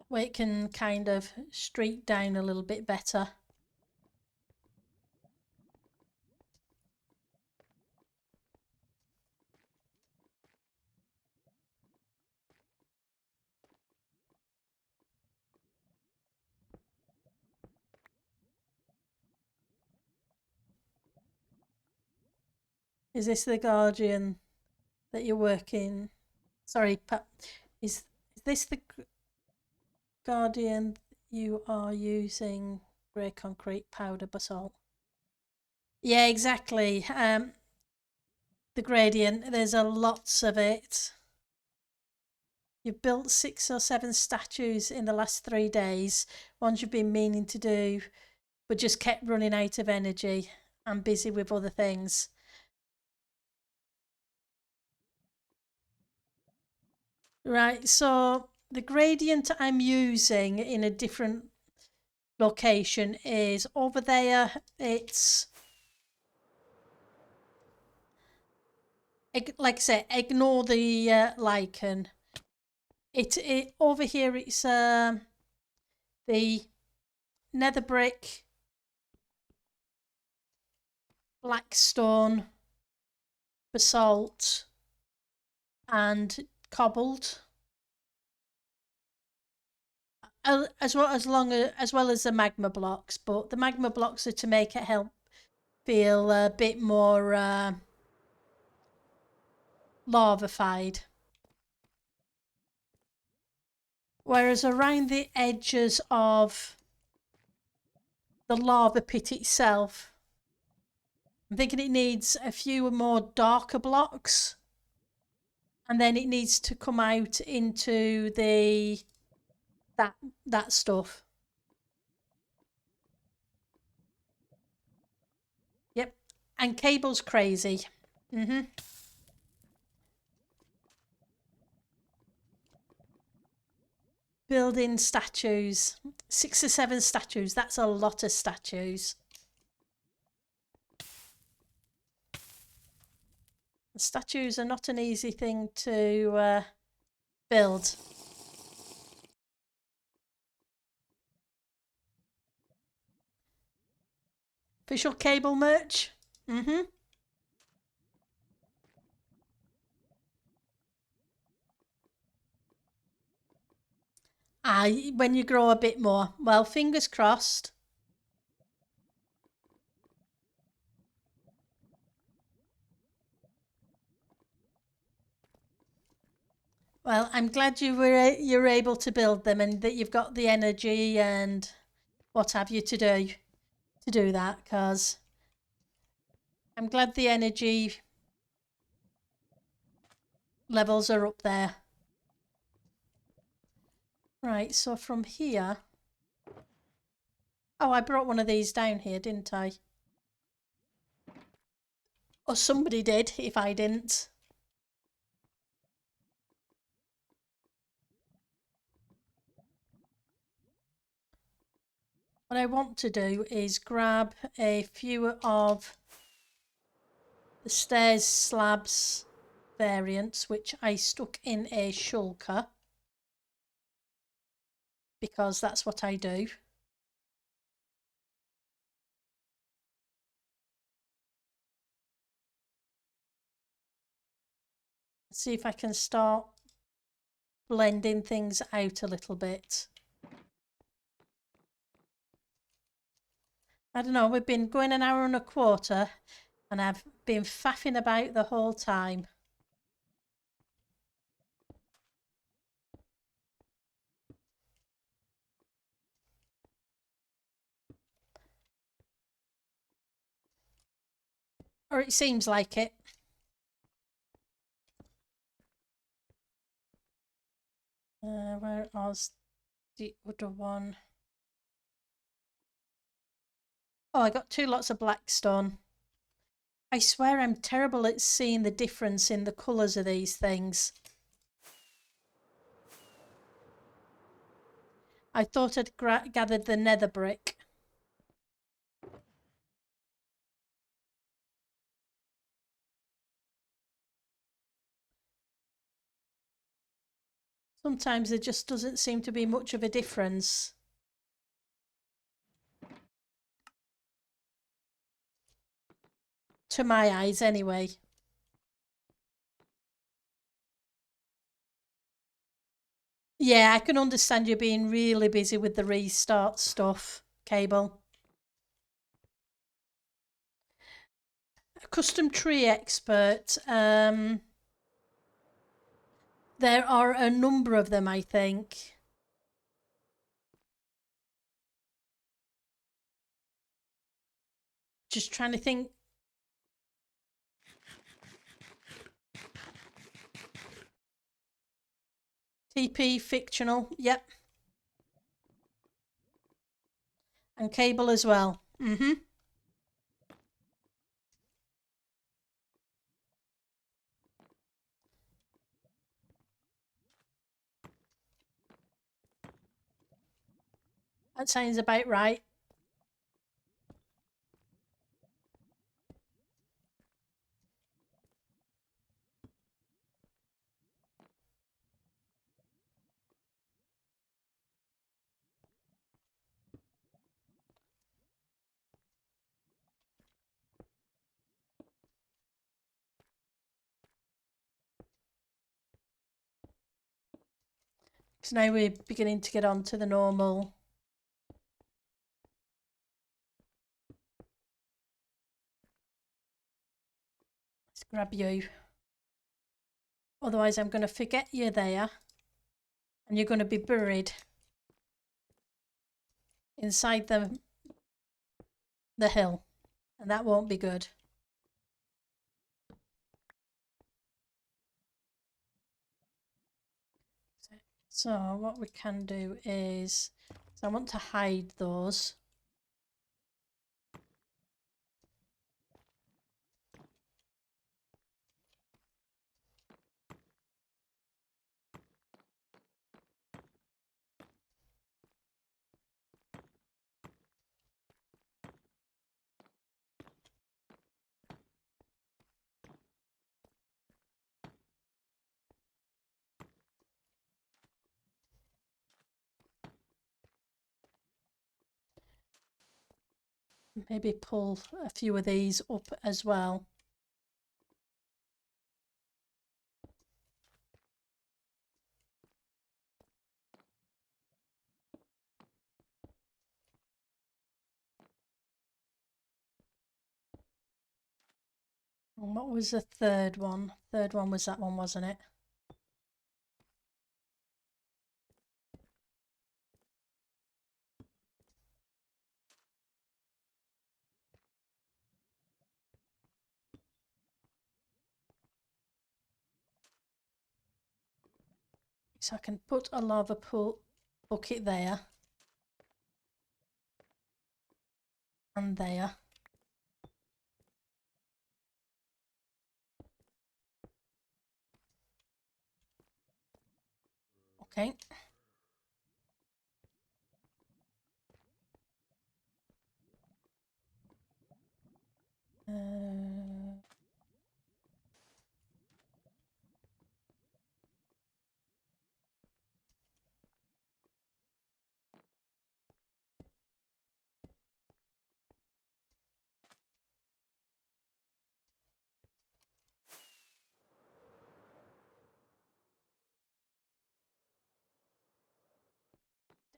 Where it can kind of streak down a little bit better. Is this the Guardian that you're working? Sorry, is this the Guardian you are using grey concrete powder basalt? Yeah, exactly. The gradient, there's a lots of it. You've built 6 or 7 statues in the last 3 days, ones you've been meaning to do, but just kept running out of energy and busy with other things. Right, so the gradient I'm using in a different location is over there. It's like I say, ignore the lichen. It over here. It's the nether brick, blackstone, basalt, and cobbled, as well as the magma blocks. But the magma blocks are to make it help feel a bit more lavafied. Whereas around the edges of the lava pit itself, I'm thinking it needs a few more darker blocks, and then it needs to come out into the that stuff. Yep, and cable's crazy. Building statues, 6 or 7 statues. That's a lot of statues. The statues are not an easy thing to build. Official cable merch. When you grow a bit more. Well, fingers crossed. Well, I'm glad you're able to build them and that you've got the energy and what have you to do that, because I'm glad the energy levels are up there. Right, so from here, oh, I brought one of these down here, didn't I? Or somebody did, if I didn't. What I want to do is grab a few of the stairs slabs variants, which I stuck in a shulker, because that's what I do. See if I can start blending things out a little bit. I don't know, we've been going an hour and a quarter and I've been faffing about the whole time. Or it seems like it. Where was the other one? Oh, I got 2 lots of blackstone. I swear I'm terrible at seeing the difference in the colours of these things. I thought I'd gathered the nether brick. Sometimes there just doesn't seem to be much of a difference. To my eyes, anyway. Yeah, I can understand you being really busy with the restart stuff, Cable. A custom tree expert. There are a number of them, I think. Just trying to think. TP fictional, yep. And Cable as well. That sounds about right. So now we're beginning to get on to the normal. grab you. Otherwise I'm going to forget you're there and you're going to be buried inside the hill, and that won't be good. So what we can do is, so I want to hide those. Maybe pull a few of these up as well. And what was the third one? Third one was that one, wasn't it? So I can put a lava pool bucket there and there. Okay.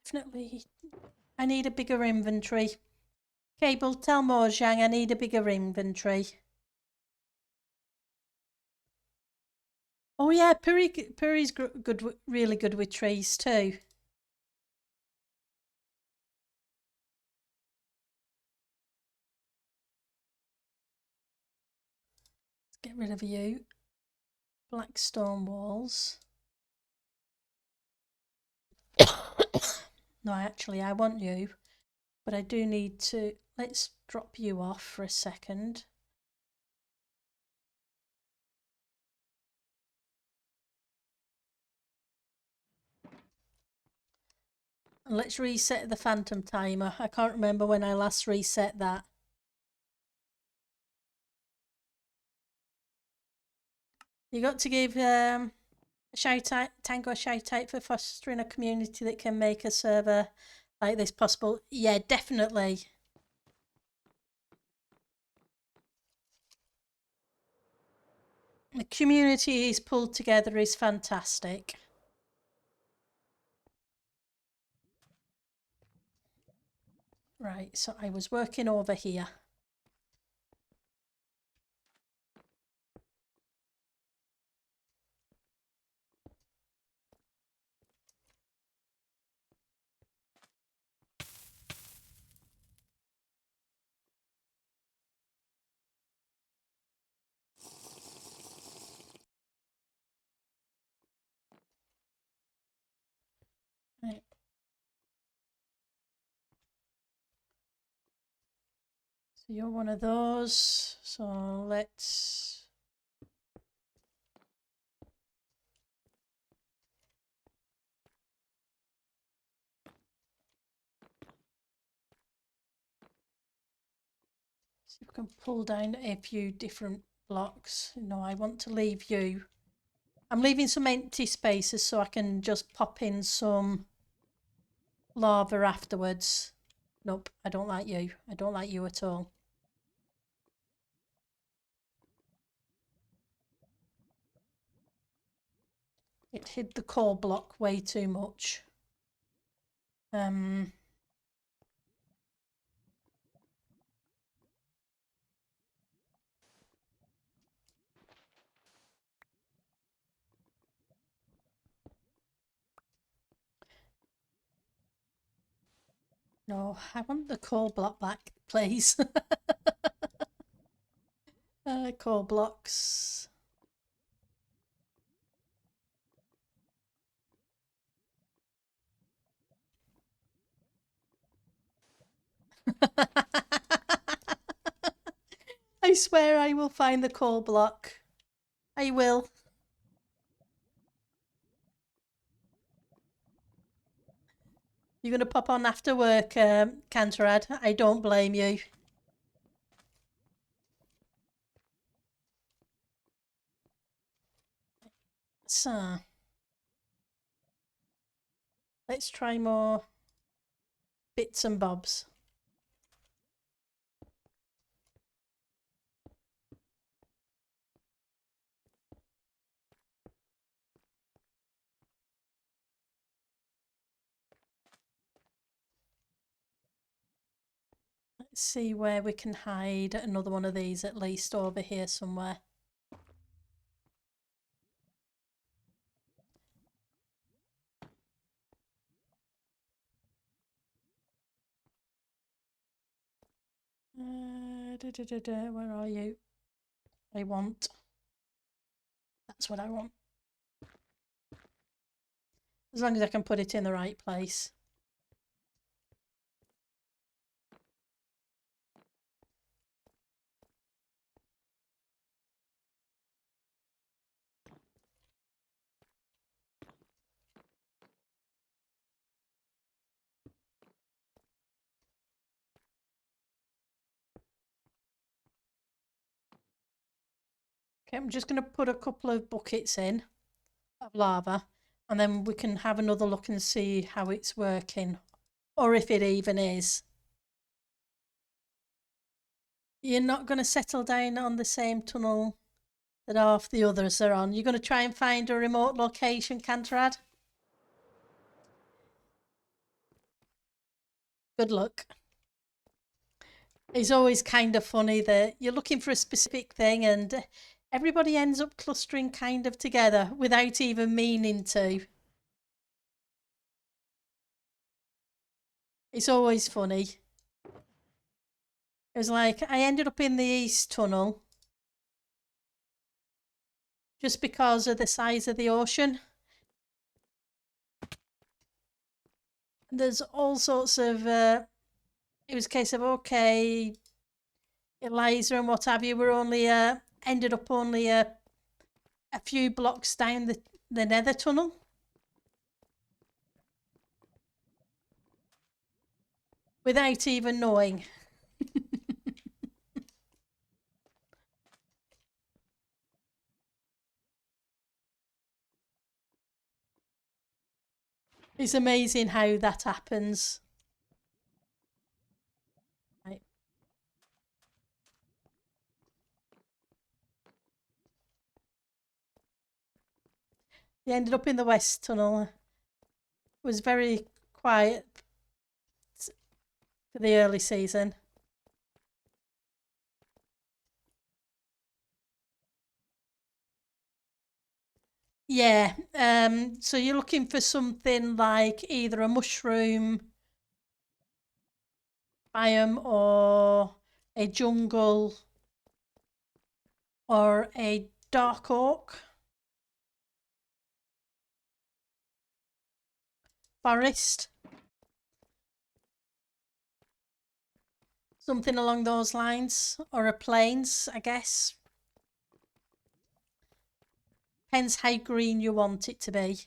Definitely, I need a bigger inventory. Cable, tell Mojang I need a bigger inventory. Oh yeah, Puri's good, really good with trees too. Let's get rid of you. Black stone walls. No, actually, I want you, but I do need to. Let's drop you off for a second. And let's reset the phantom timer. I can't remember when I last reset that. You got to give a shout out, Tango a shout out for fostering a community that can make a server like this possible. Yeah, definitely. The community he's pulled together is fantastic. Right, so I was working over here. Right. So you're one of those. So let's... see if we can pull down a few different blocks. No, I want to leave you. I'm leaving some empty spaces so I can just pop in some lava afterwards. Nope, I don't like you. I don't like you at all. It hid the core block way too much. No, I want the coal block back, please. Coal blocks. I swear I will find the coal block. I will. You're going to pop on after work, Canterad. I don't blame you. So, let's try more bits and bobs. Let's see where we can hide another one of these, at least over here somewhere. Where are you? I want. That's what I want. As long as I can put it in the right place. Okay, I'm just going to put a couple of buckets in of lava, and then we can have another look and see how it's working, or if it even is. You're not going to settle down on the same tunnel that half the others are on. You're going to try and find a remote location, Canterad? Good luck. It's always kind of funny that you're looking for a specific thing and everybody ends up clustering kind of together without even meaning to. It's always funny. It was like I ended up in the east tunnel just because of the size of the ocean. There's all sorts of it was a case of okay, Eliza and what have you were only ended up only a few blocks down the nether tunnel. Without even knowing. It's amazing how that happens. Right. He ended up in the west tunnel. It was very quiet for the early season. Yeah, so you're looking for something like either a mushroom biome or a jungle or a dark oak forest. Something along those lines, or a plains, I guess. Depends how green you want it to be.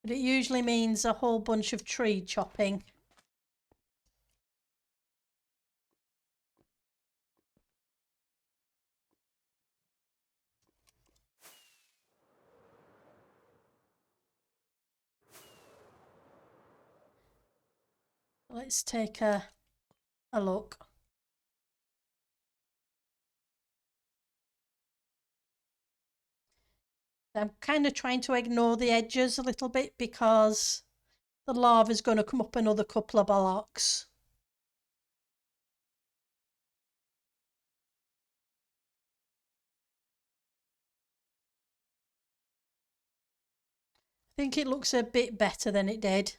But it usually means a whole bunch of tree chopping. Let's take a look. I'm kind of trying to ignore the edges a little bit because the lava is going to come up another couple of blocks. think it looks a bit better than it did.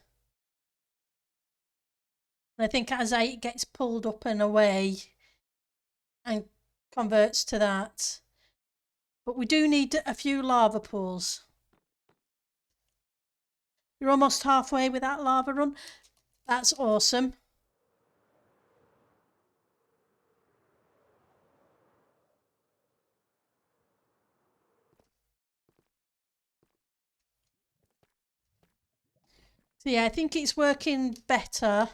And I think as it gets pulled up and away and converts to that. But we do need a few lava pools. You're almost halfway with that lava run. That's awesome. So yeah, I think it's working better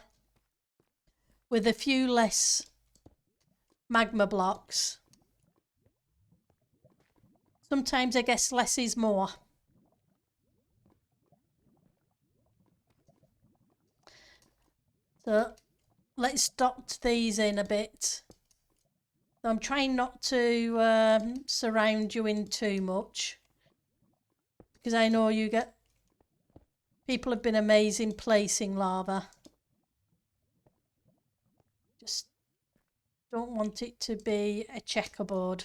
with a few less magma blocks. Sometimes I guess less is more. So let's dot these in a bit. So I'm trying not to surround you in too much, because I know people have been amazing placing lava. Just don't want it to be a checkerboard.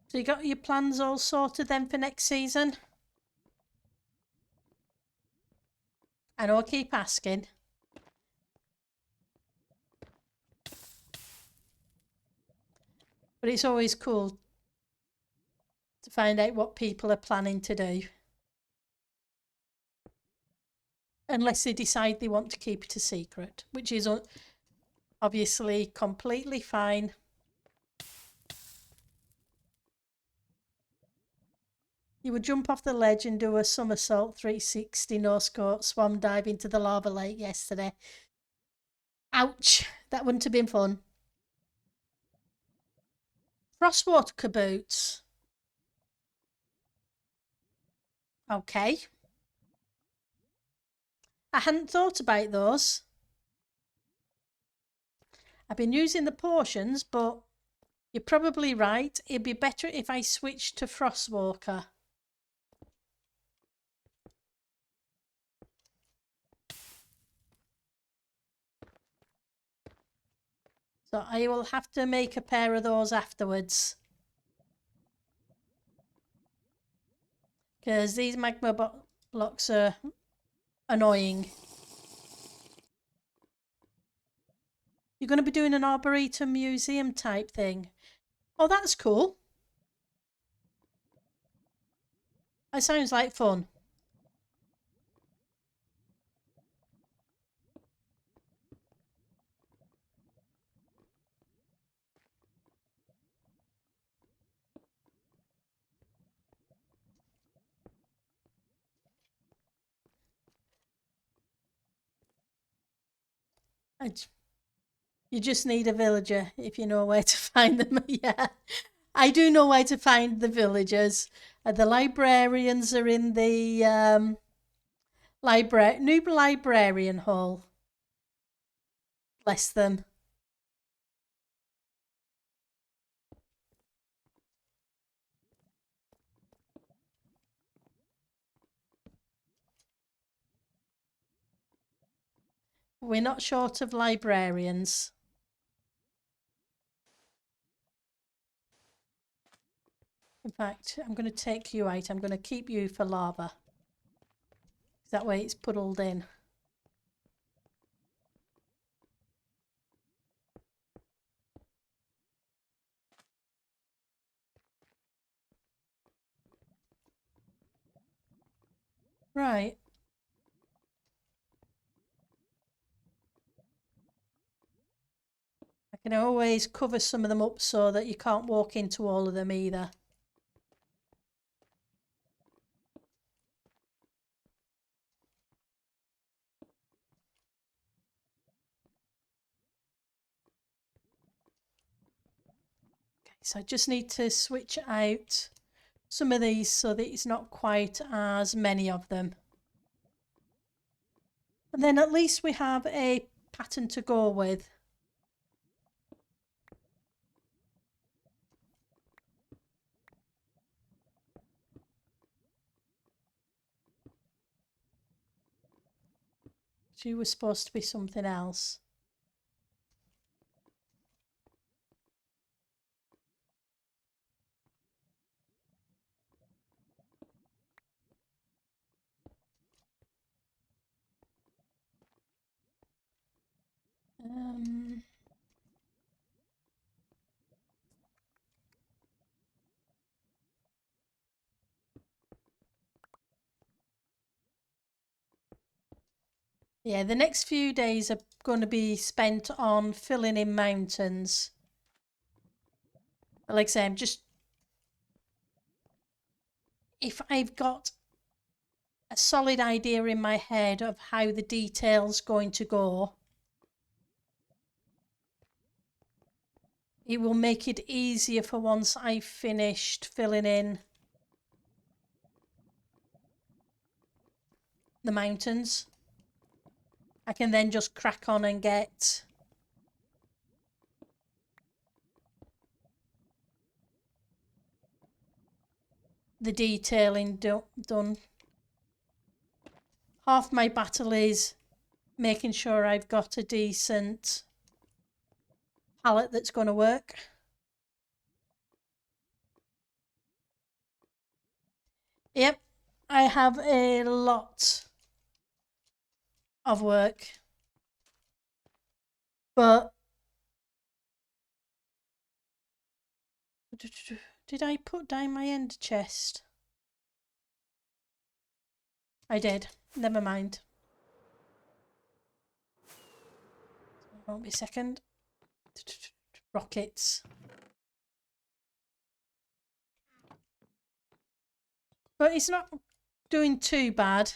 So you got your plans all sorted then for next season? I know I keep asking. But it's always cool to find out what people are planning to do. Unless they decide they want to keep it a secret, which is obviously completely fine. You would jump off the ledge and do a somersault 360 no-scope swan dive into the lava lake yesterday. Ouch, that wouldn't have been fun. Frostwater boots. Okay. I hadn't thought about those. I've been using the potions, but you're probably right. It'd be better if I switched to Frostwalker. So I will have to make a pair of those afterwards. Because these magma blocks are annoying. You're going to be doing an Arboretum museum type thing. Oh, that's cool. That sounds like fun. You just need a villager if you know where to find them. Yeah, I do know where to find the villagers. The librarians are in the new librarian hall. Bless them. We're not short of librarians. In fact, I'm going to take you out. I'm going to keep you for lava. That way it's puddled in. Right. I can always cover some of them up so that you can't walk into all of them either. Okay, so I just need to switch out some of these so that it's not quite as many of them. And then at least we have a pattern to go with. She was supposed to be something else. Yeah, the next few days are going to be spent on filling in mountains. Like I say, I'm just... If I've got a solid idea in my head of how the detail's going to go, it will make it easier for once I've finished filling in the mountains. I can then just crack on and get the detailing done. Half my battle is making sure I've got a decent palette that's going to work. Yep, I have a lot of work, but did I put down my end chest? I did. Never mind. Won't be a second. Rockets. But it's not doing too bad.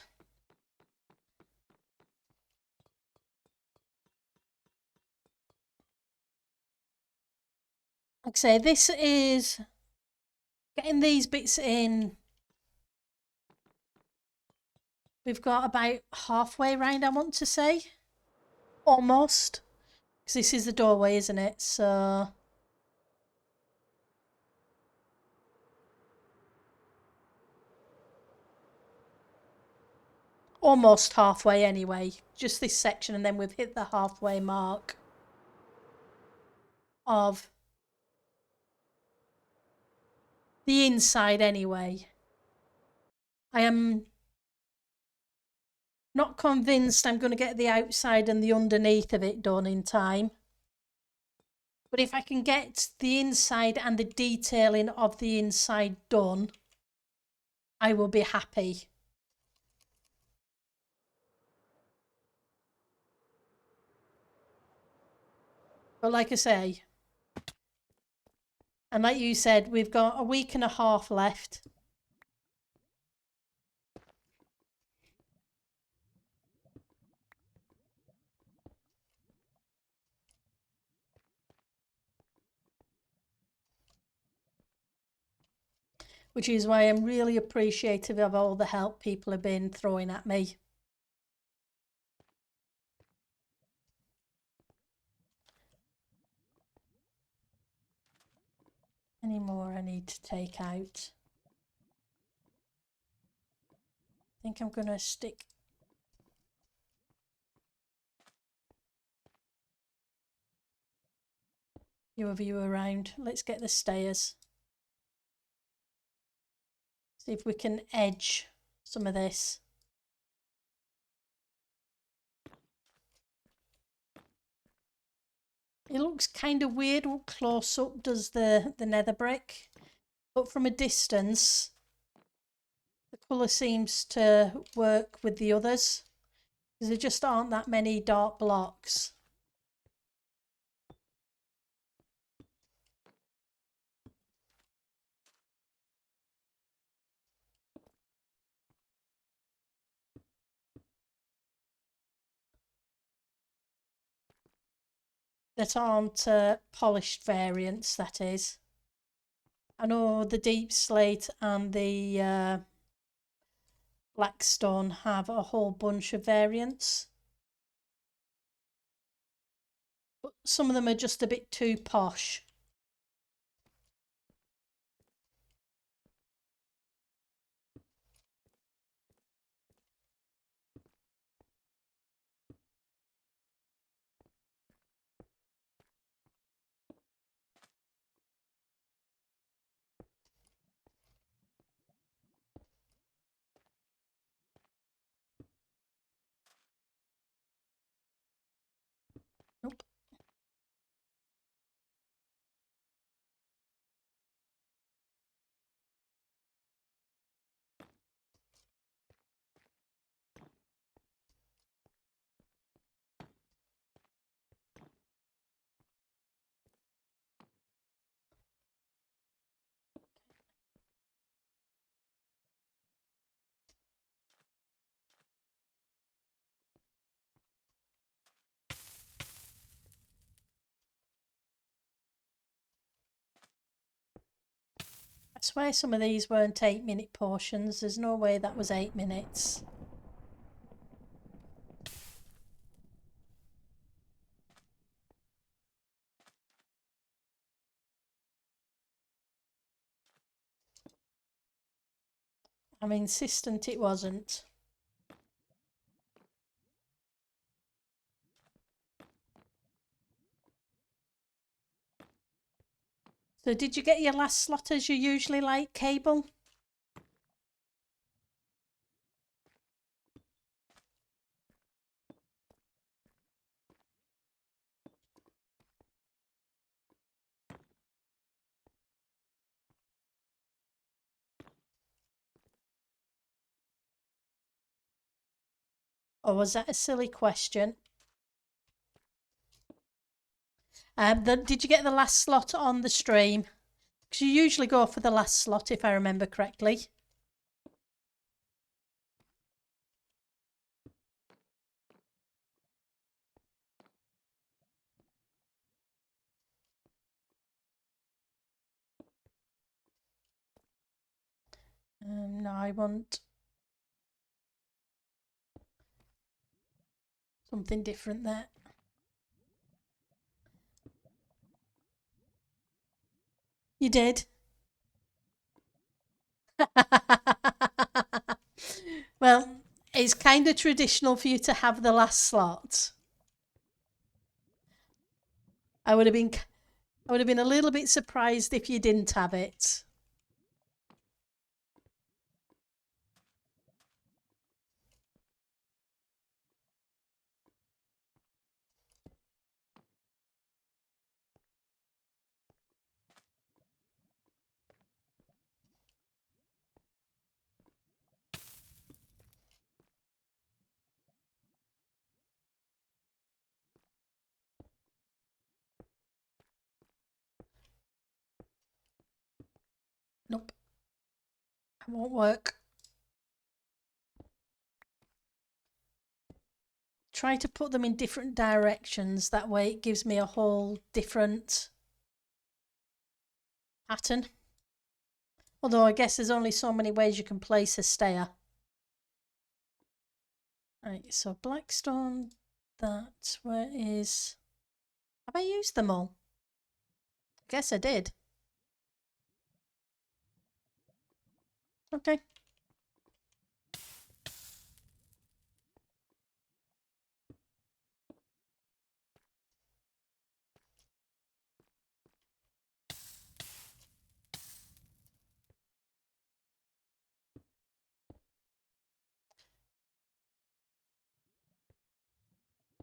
Like I say, this is getting these bits in. We've got about halfway round, I want to say. Almost. Because this is the doorway, isn't it? So... almost halfway anyway. Just this section, and then we've hit the halfway mark of the inside anyway. I am not convinced I'm going to get the outside and the underneath of it done in time. But if I can get the inside and the detailing of the inside done, I will be happy. But like I say, and like you said, we've got a week and a half left. Which is why I'm really appreciative of all the help people have been throwing at me. Any more I need to take out? I think I'm going to stick you of you around. Let's get the stairs. See if we can edge some of this. It looks kind of weird up close up, does the nether brick, but from a distance the colour seems to work with the others because there just aren't that many dark blocks. That aren't polished variants, that is. I know the deep slate and the blackstone have a whole bunch of variants. some of them are just a bit too posh. Nope. I swear some of these weren't 8-minute portions. There's no way that was 8 minutes. I'm insistent it wasn't. So did you get your last slot as you usually like, Cable? Or was that a silly question? Did you get the last slot on the stream? Because you usually go for the last slot, if I remember correctly. No, I want something different there. You did? Well, it's kind of traditional for you to have the last slot. I would have been a little bit surprised if you didn't have it. Nope. It won't work. Try to put them in different directions. That way it gives me a whole different pattern. Although I guess there's only so many ways you can place a stair. Right, so Blackstone, that, where is... Have I used them all? I guess I did. Okay.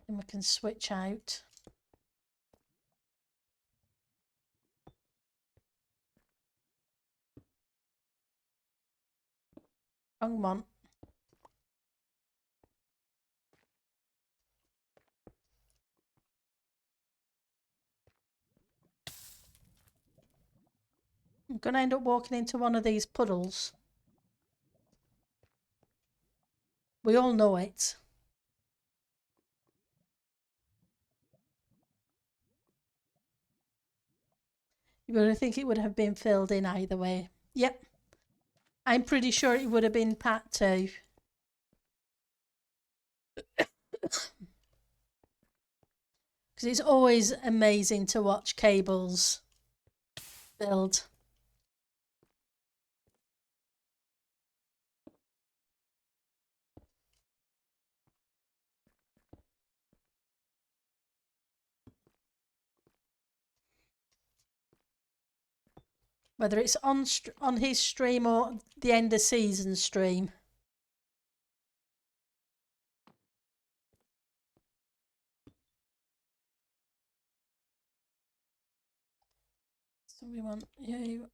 Then we can switch out. Wrong one. I'm going to end up walking into one of these puddles. We all know it. But I think it would have been filled in either way. Yep. I'm pretty sure it would have been part 2. because it's always amazing to watch cables build. Whether it's on his stream or the end of season stream. So we want you.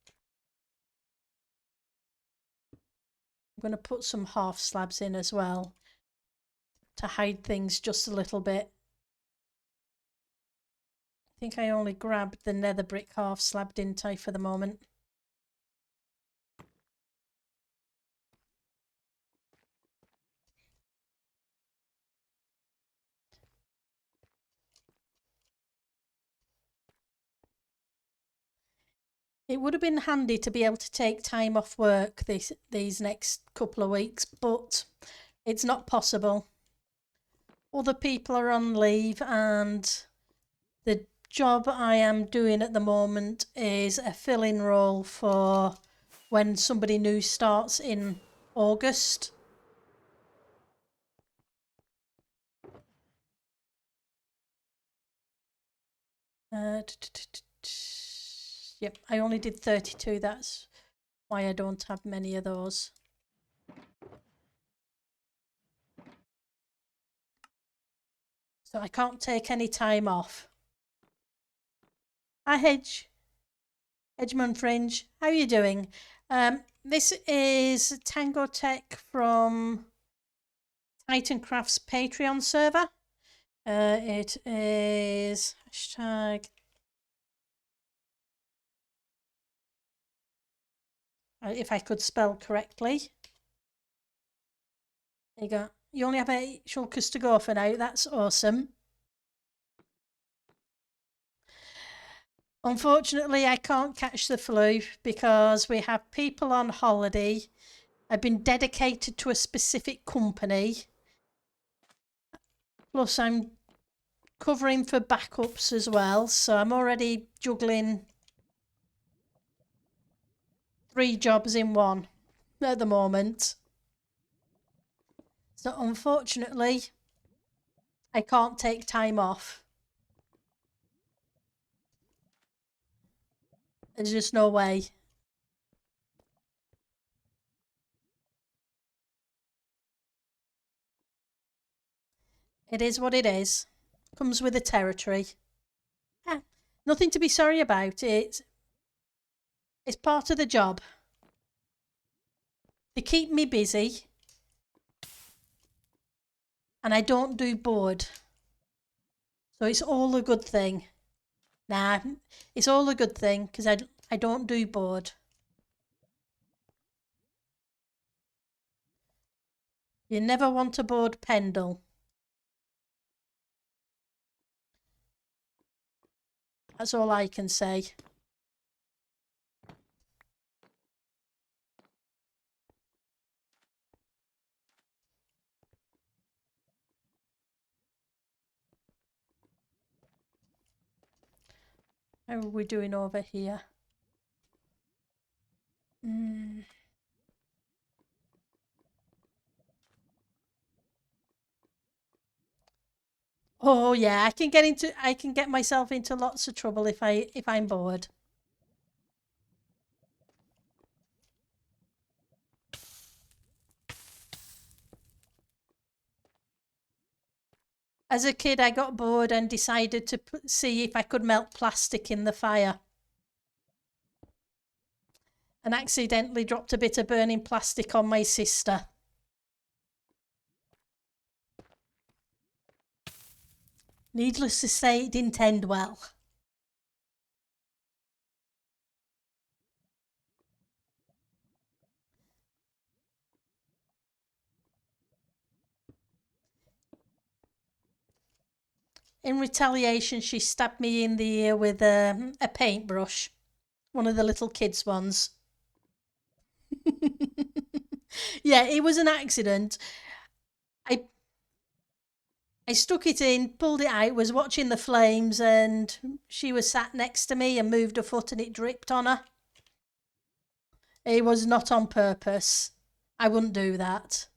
I'm going to put some half slabs in as well to hide things just a little bit. I think I only grabbed the nether brick half slab, didn't I, for the moment? It would have been handy to be able to take time off work these next couple of weeks, but it's not possible. Other people are on leave, and the job I am doing at the moment is a fill-in role for when somebody new starts in August. Yep, I only did 32. That's why I don't have many of those. So I can't take any time off. Hi, Hedgeman Fringe. How are you doing? This is Tango Tech from Titancraft's Patreon server. It is hashtag. If I could spell correctly. There you go. You only have 8 shulkers to go for now. That's awesome. Unfortunately, I can't catch the flu because we have people on holiday. I've been dedicated to a specific company. Plus, I'm covering for backups as well. So I'm already juggling 3 jobs in one at the moment. So unfortunately, I can't take time off. There's just no way. It is what it is. Comes with the territory. Nothing to be sorry about. It's part of the job. They keep me busy. And I don't do bored. So it's all a good thing. Nah, it's all a good thing because I don't do bored. You never want a bored Pendle. That's all I can say. How are we doing over here? Oh yeah, I can get myself into lots of trouble if I'm bored. As a kid, I got bored and decided to see if I could melt plastic in the fire. And accidentally dropped a bit of burning plastic on my sister. Needless to say, it didn't end well. In retaliation, she stabbed me in the ear with a paintbrush. One of the little kids' ones. Yeah, it was an accident. I I stuck it in, pulled it out, was watching the flames, and she was sat next to me and moved her foot and it dripped on her. It was not on purpose. I wouldn't do that.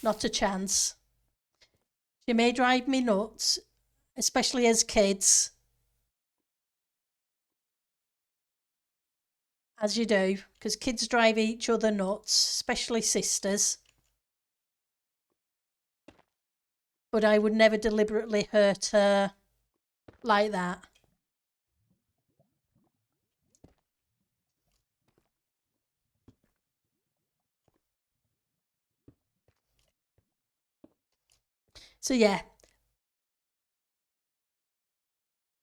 Not a chance. She may drive me nuts, especially as kids, as you do, because kids drive each other nuts, especially sisters. But I would never deliberately hurt her like that. So yeah,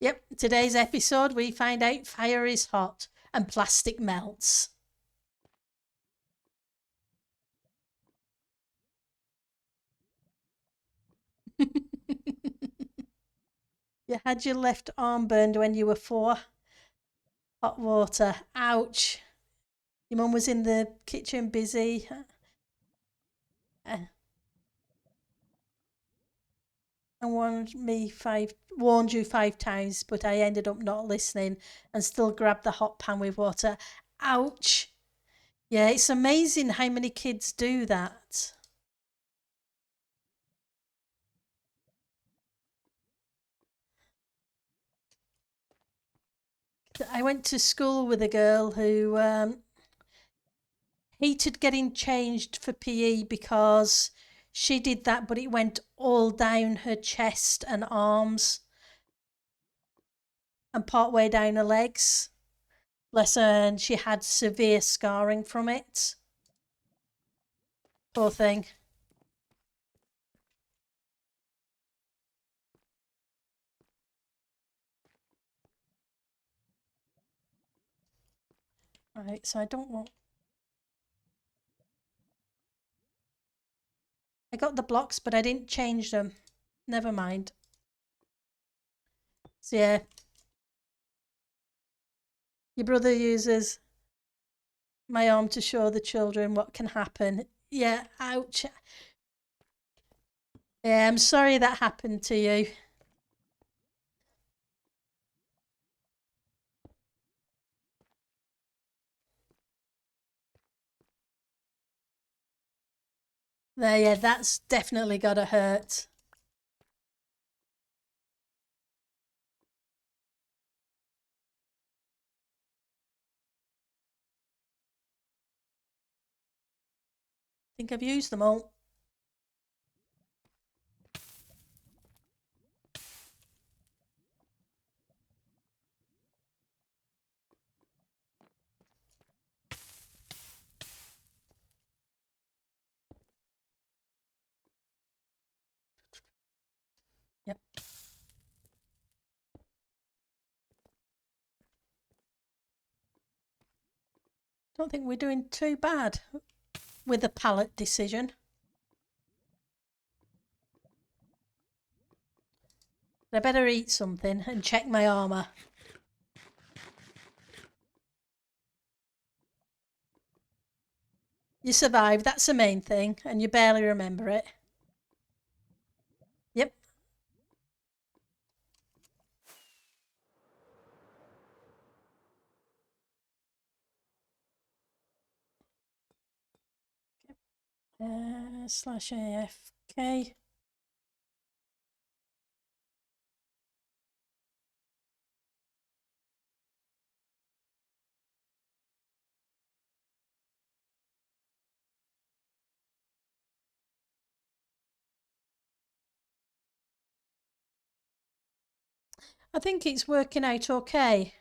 yep, today's episode we find out fire is hot and plastic melts. You had your left arm burned when you were 4. Hot water. Ouch. Your mum was in the kitchen busy. Uh, and warned you 5 times, but I ended up not listening and still grabbed the hot pan with water. Ouch. Yeah, it's amazing how many kids do that. I went to school with a girl who hated getting changed for PE because she did that, but it went all down her chest and arms and part way down her legs. Bless her, and she had severe scarring from it. Poor thing. Right, so I don't want. I got the blocks, but I didn't change them. Never mind. So yeah, your brother uses my arm to show the children what can happen. Yeah, ouch. Yeah, I'm sorry that happened to you. There, yeah, that's definitely gotta hurt. I think I've used them all. Yep. Don't think we're doing too bad with the palette decision. I better eat something and check my armour. You survived, that's the main thing, and you barely remember it. Yep. Slash AFK. I think it's working out okay.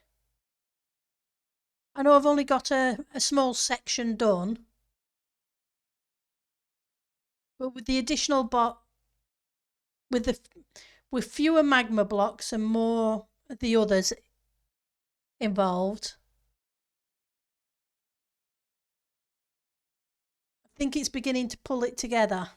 I know I've only got a small section done, but with the additional bot, with the with fewer magma blocks and more of the others involved, I think it's beginning to pull it together.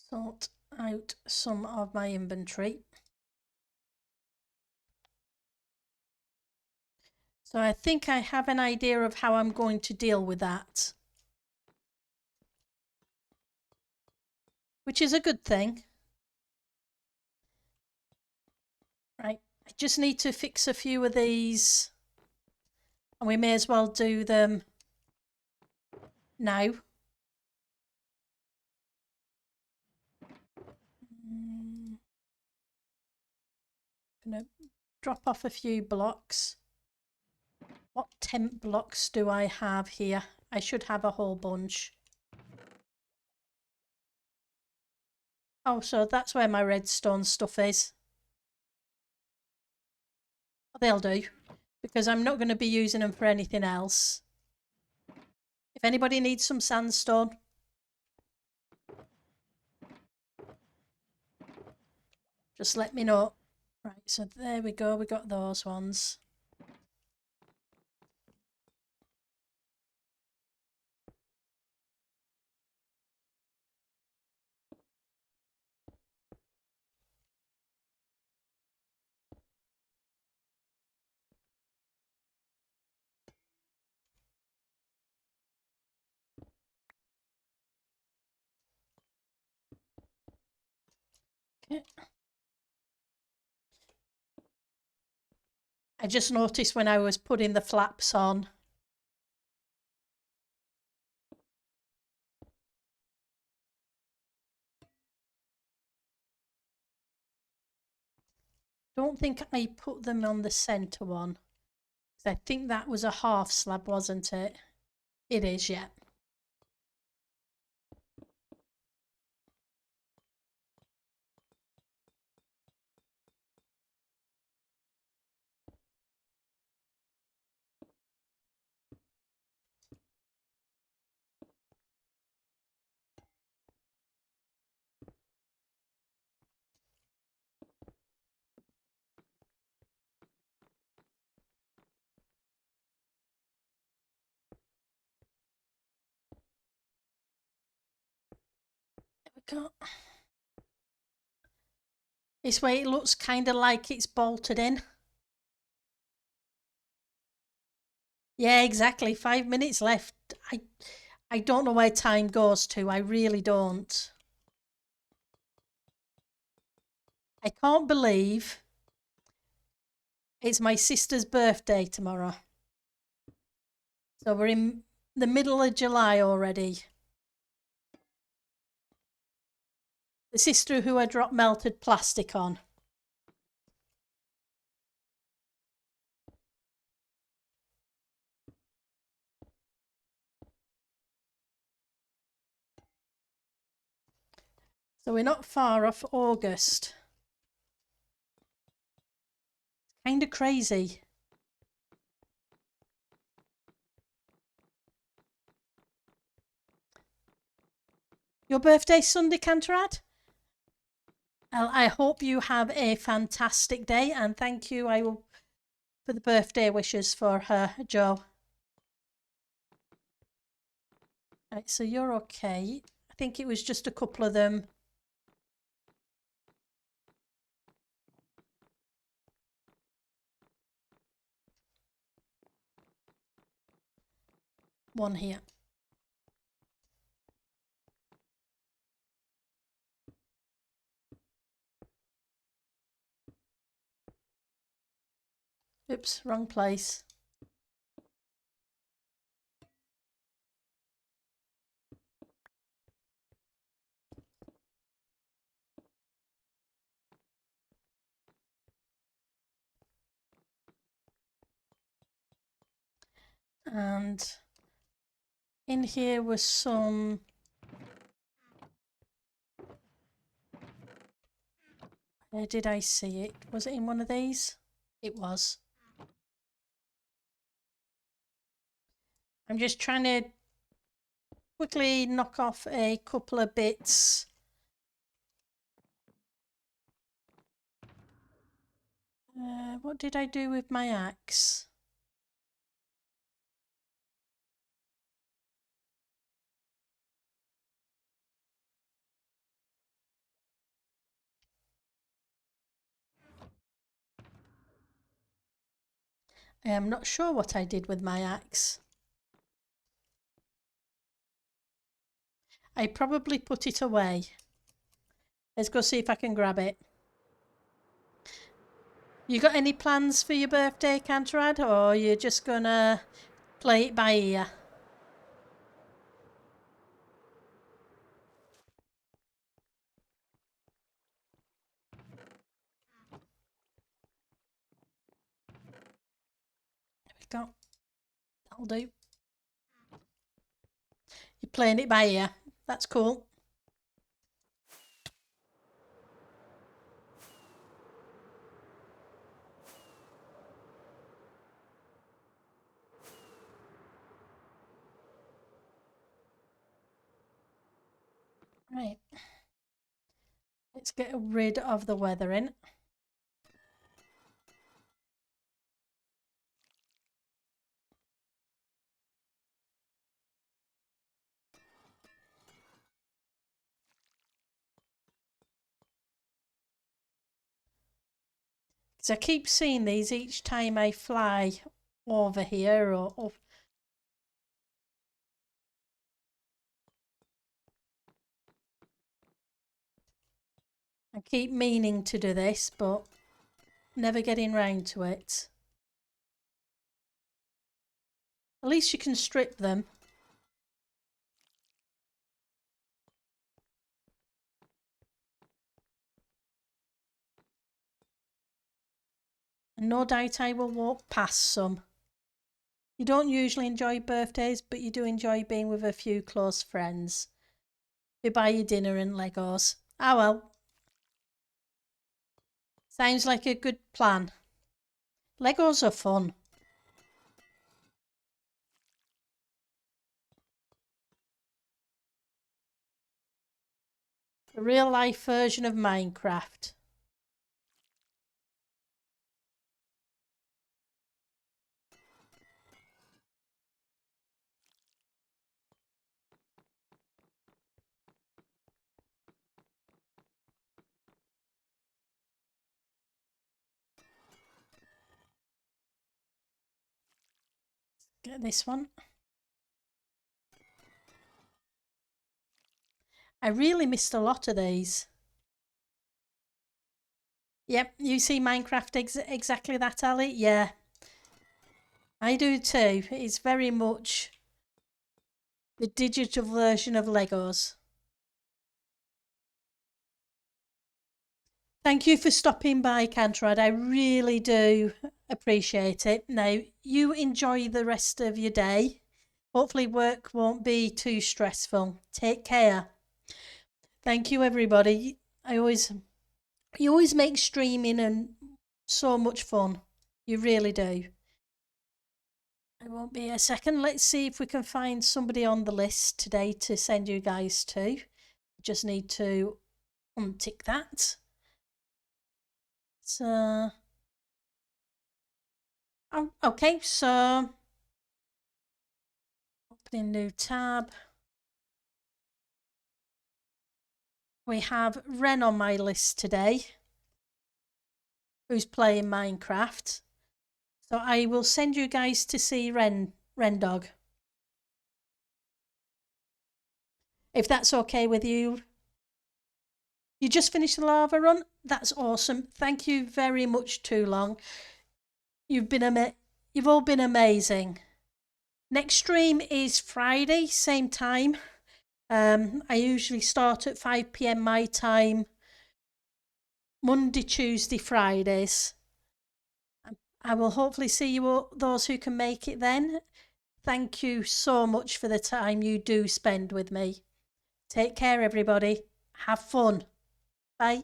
sort out some of my inventory. So I think I have an idea of how I'm going to deal with that, which is a good thing. Right, I just need to fix a few of these, and we may as well do them now. Gonna drop off a few blocks. What temp blocks do I have here? I should have a whole bunch. Oh, so that's where my redstone stuff is. They'll do, because I'm not going to be using them for anything else. If anybody needs some sandstone, just let me know. Right, so there we go, we got those ones. Okay. I just noticed when I was putting the flaps on, don't think I put them on the centre one. I think that was a half slab, wasn't it? It is, yeah. There we go. This way it looks kind of like it's bolted in. Yeah, exactly. 5 minutes left. I don't know where time goes to. I really don't. I can't believe it's my sister's birthday tomorrow. So we're in the middle of July already. The sister who I dropped melted plastic on. So we're not far off August. Kind of crazy. Your birthday Sunday, Canterad? Well, I hope you have a fantastic day, and thank you for the birthday wishes for her, Joe. Right, so you're okay. I think it was just a couple of them. One here. Oops, wrong place. And in here was some... Where did I see it? Was it in one of these? It was. I'm just trying to quickly knock off a couple of bits. What did I do with my axe? I am not sure what I did with my axe. I probably put it away. Let's go see if I can grab it. You got any plans for your birthday, Cantrad, or you're just gonna play it by ear? There we go. That'll do. You're playing it by ear. That's cool. Right. Let's get rid of the weathering. Because I keep seeing these each time I fly over here or up. I keep meaning to do this, but never getting round to it. At least you can strip them. And no doubt I will walk past some. You don't usually enjoy birthdays, but you do enjoy being with a few close friends who buy you dinner and Legos. Ah well. Sounds like a good plan. Legos are fun. A real life version of Minecraft. Get this one. I really missed a lot of these. Yep, you see Minecraft exactly that, Ali? Yeah. I do too. It's very much the digital version of Legos. Thank you for stopping by, Cantrad. I really do appreciate it. Now, you enjoy the rest of your day. Hopefully work won't be too stressful. Take care. Thank you, everybody. You always make streaming and so much fun. You really do. I won't be a second. Let's see if we can find somebody on the list today to send you guys to. Just need to untick that. So, oh, okay, so opening new tab. We have Ren on my list today, who's playing Minecraft. So I will send you guys to see Ren Dog. If that's okay with you. You just finished the lava run? That's awesome. Thank you very much, Too Long. You've all been amazing. Next stream is Friday, same time. I usually start at 5 p.m. my time. Monday, Tuesday, Fridays. I will hopefully see you all, those who can make it then. Thank you so much for the time you do spend with me. Take care, everybody. Have fun. Bye.